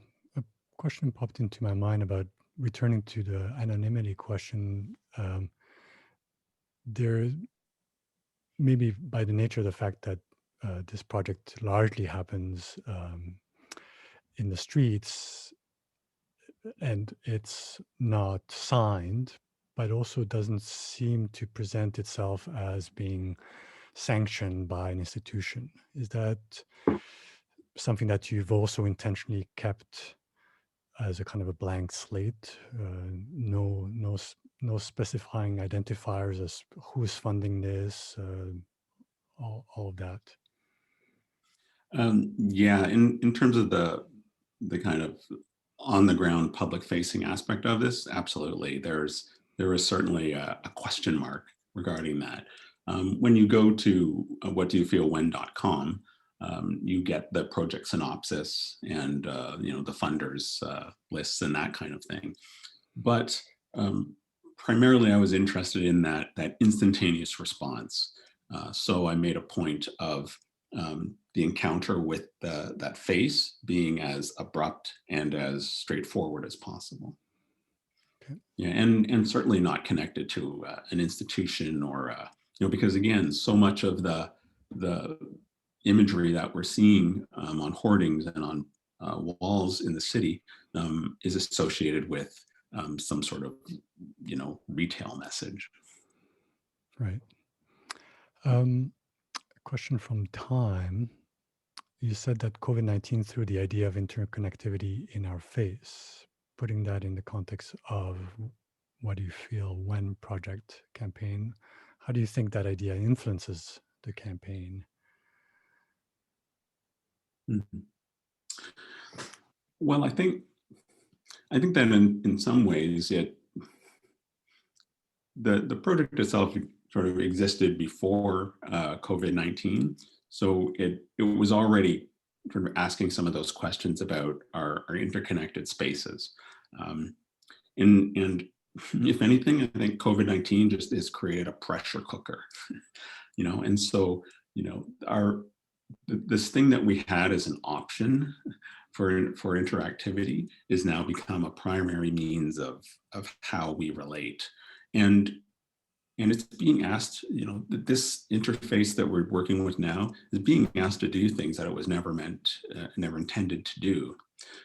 question popped into my mind about returning to the anonymity question. There, maybe by the nature of the fact that this project largely happens in the streets, and it's not signed, but also doesn't seem to present itself as being sanctioned by an institution. Is that something that you've also intentionally kept as a kind of a blank slate? No specifying identifiers as who's funding this, all of that.
Yeah, in terms of the kind of on the ground public facing aspect of this, absolutely. There is certainly a question mark regarding that. When you go to whatdoyoufeelwhen.com, you get the project synopsis and the funders lists and that kind of thing. But primarily, I was interested in that instantaneous response. So I made a point of the encounter with that face being as abrupt and as straightforward as possible.
Okay.
Yeah, and certainly not connected to an institution or because again, so much of the imagery that we're seeing on hoardings and on walls in the city is associated with some sort of retail message.
Right. Question from Time. You said that COVID-19 threw the idea of interconnectivity in our face. Putting that in the context of What Do You Feel When project campaign, how do you think that idea influences the campaign?
Mm-hmm. Well, I think that in some ways the project itself sort of existed before COVID-19. So it was already sort of asking some of those questions about our interconnected spaces. And if anything, I think COVID-19 just has created a pressure cooker, and so, this thing that we had as an option for interactivity is now become a primary means of how we relate. And it's being asked, this interface that we're working with now is being asked to do things that it was never intended to do.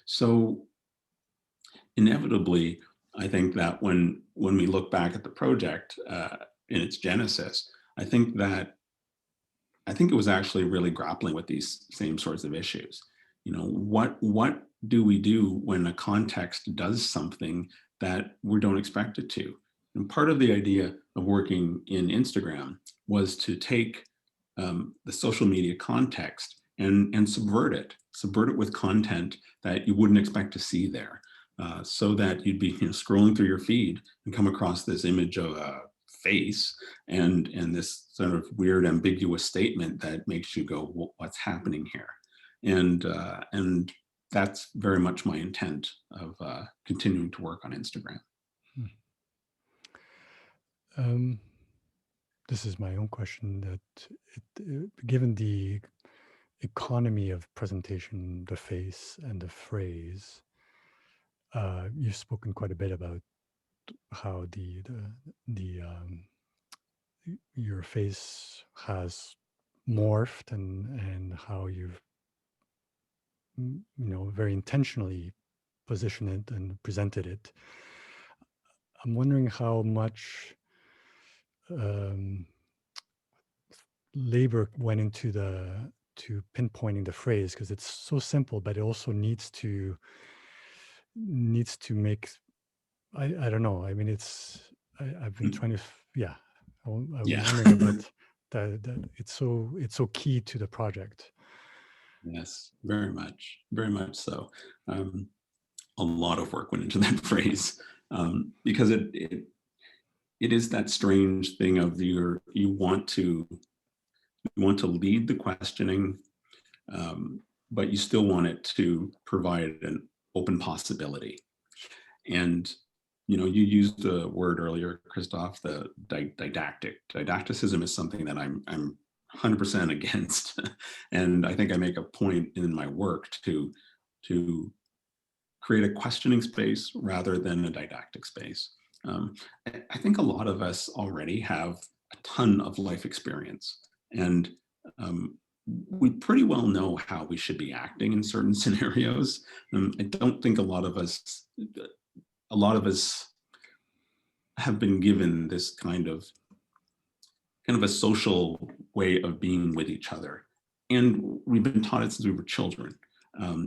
So inevitably, I think that when we look back at the project in its genesis, I think it was actually really grappling with these same sorts of issues. What do we do when a context does something that we don't expect it to? And part of the idea of working in Instagram was to take the social media context and subvert it with content that you wouldn't expect to see there, so that you'd be scrolling through your feed and come across this image of a face and this sort of weird ambiguous statement that makes you go, what's happening here? And that's very much my intent of continuing to work on Instagram.
This is my own question that given the economy of presentation, the face and the phrase, you've spoken quite a bit about how your face has morphed and how you've very intentionally positioned it and presented it. I'm wondering how much labor went into to pinpointing the phrase, because it's so simple, but it also needs to make, I don't know. I mean, I've been trying to, yeah. I'm
Yeah.
wondering about that. It's so key to the project.
Yes, very much so. A lot of work went into that phrase, because it is that strange thing of you want to lead the questioning, but you still want it to provide an open possibility. And you used the word earlier, Christoph, the didactic. Didacticism is something that I'm 100% against, and I think I make a point in my work to create a questioning space rather than a didactic space. I think a lot of us already have a ton of life experience, and we pretty well know how we should be acting in certain scenarios. I don't think a lot of us have been given this kind of a social way of being with each other, and we've been taught it since we were children.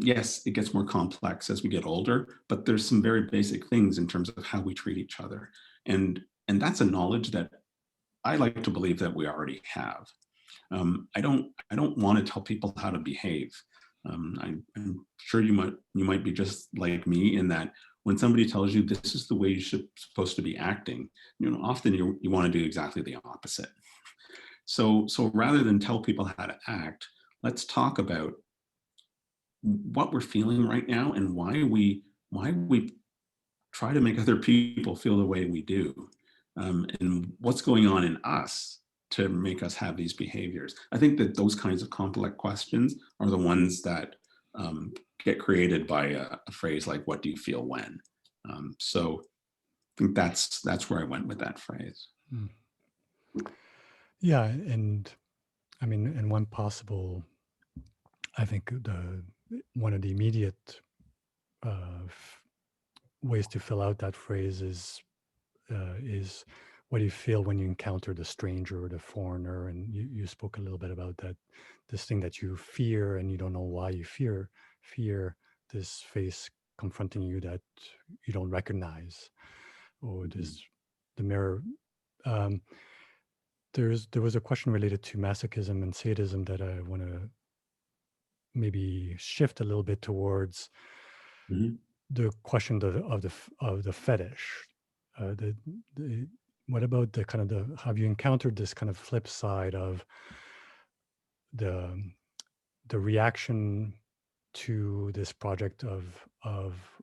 Yes, it gets more complex as we get older, but there's some very basic things in terms of how we treat each other, and that's a knowledge that I like to believe that we already have. I don't want to tell people how to behave. I'm sure you might be just like me in that when somebody tells you this is the way you're supposed to be acting, often you want to do exactly the opposite. So rather than tell people how to act, let's talk about what we're feeling right now and why we try to make other people feel the way we do, and what's going on in us to make us have these behaviors. I think that those kinds of complex questions are the ones that get created by a phrase like, what do you feel when? So I think that's where I went with that phrase.
Yeah, and I mean, and one possible, I think one of the immediate ways to fill out that phrase is what do you feel when you encounter the stranger or the foreigner? And you spoke a little bit about that, this thing that you fear and you don't know why you fear this face confronting you that you don't recognize, or the mirror. There was a question related to masochism and sadism that I want to maybe shift a little bit towards the question of the fetish. What about the kind of have you encountered this kind of flip side of the reaction to this project of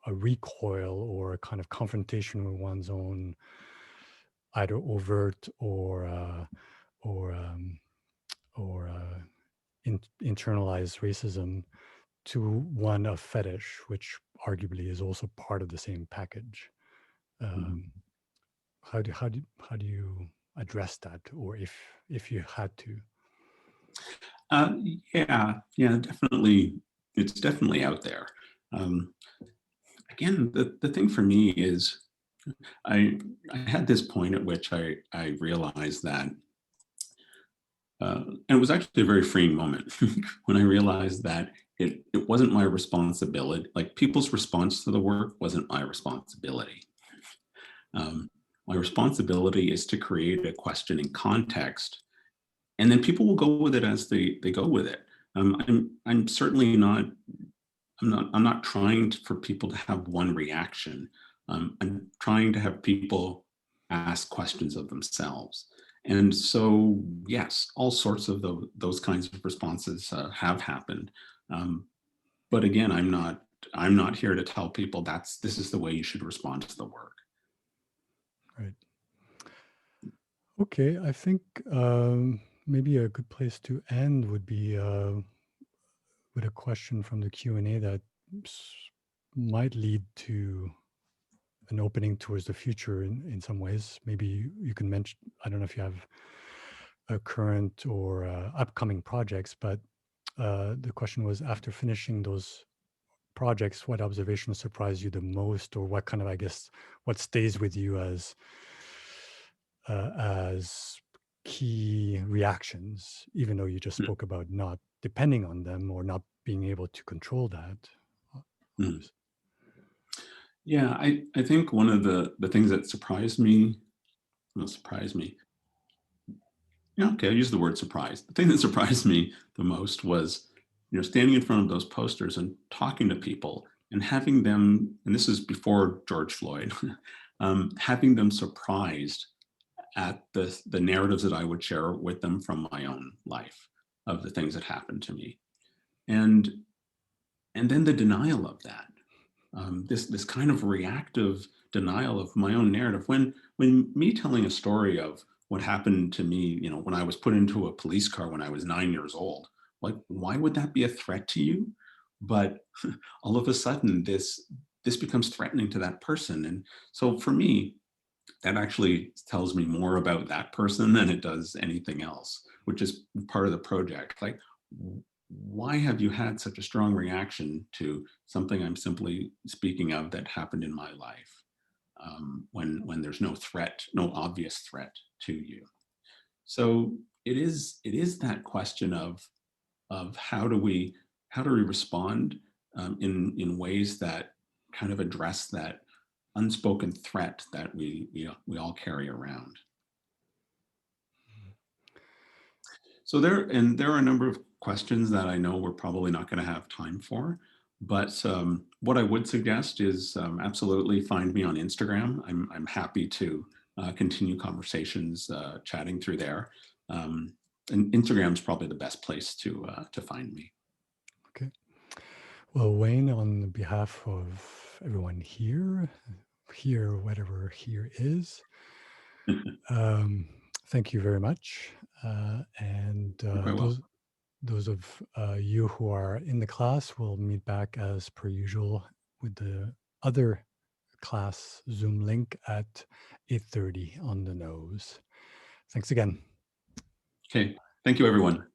a recoil or a kind of confrontation with one's own either overt or internalized racism to one of fetish, which arguably is also part of the same package. How do you address that, or if you had to?
Yeah, definitely. It's definitely out there. Again, the thing for me is I had this point at which I realized that, and it was actually a very freeing moment when I realized that it wasn't my responsibility. Like people's response to the work wasn't my responsibility. My responsibility is to create a question in context, and then people will go with it as they go with it. I'm certainly not. I'm not trying for people to have one reaction. I'm trying to have people ask questions of themselves. And so, yes, all sorts of those kinds of responses have happened. Um, but again, I'm not here to tell people this is the way you should respond to the work.
Right. Okay, I think maybe a good place to end would be with a question from the Q&A that might lead to an opening towards the future in some ways. Maybe you can mention, I don't know if you have a current or upcoming projects, but the question was, after finishing those projects, what observations surprised you the most, or what kind of, I guess, what stays with you as key reactions, even though you just
Mm,
spoke about not depending on them or not being able to control that.
mm. Yeah, I think one of the things that surprised me, well, surprised me. Yeah, okay, I use the word surprise. The thing that surprised me the most was, standing in front of those posters and talking to people and having them, and this is before George Floyd, having them surprised at the narratives that I would share with them from my own life of the things that happened to me. And then the denial of that, this kind of reactive denial of my own narrative. When me telling a story of what happened to me, when I was put into a police car when I was 9 years old, like why would that be a threat to you? But all of a sudden, this becomes threatening to that person, and so for me, that actually tells me more about that person than it does anything else, which is part of the project. Like, why have you had such a strong reaction to something I'm simply speaking of that happened in my life, when there's no threat, no obvious threat to you? So it is that question of how do we respond in ways that kind of address that unspoken threat that we all carry around. So there are a number of questions that I know we're probably not going to have time for, but what I would suggest is absolutely find me on Instagram. I'm happy to continue conversations, chatting through there, and Instagram is probably the best place to find me.
Okay. Well, Wayne, on behalf of everyone here, whatever here is, um, thank you very much. And
You're quite welcome.
those of you who are in the class will meet back as per usual with the other class Zoom link at 8:30 on the nose. Thanks again.
Okay, thank you, everyone.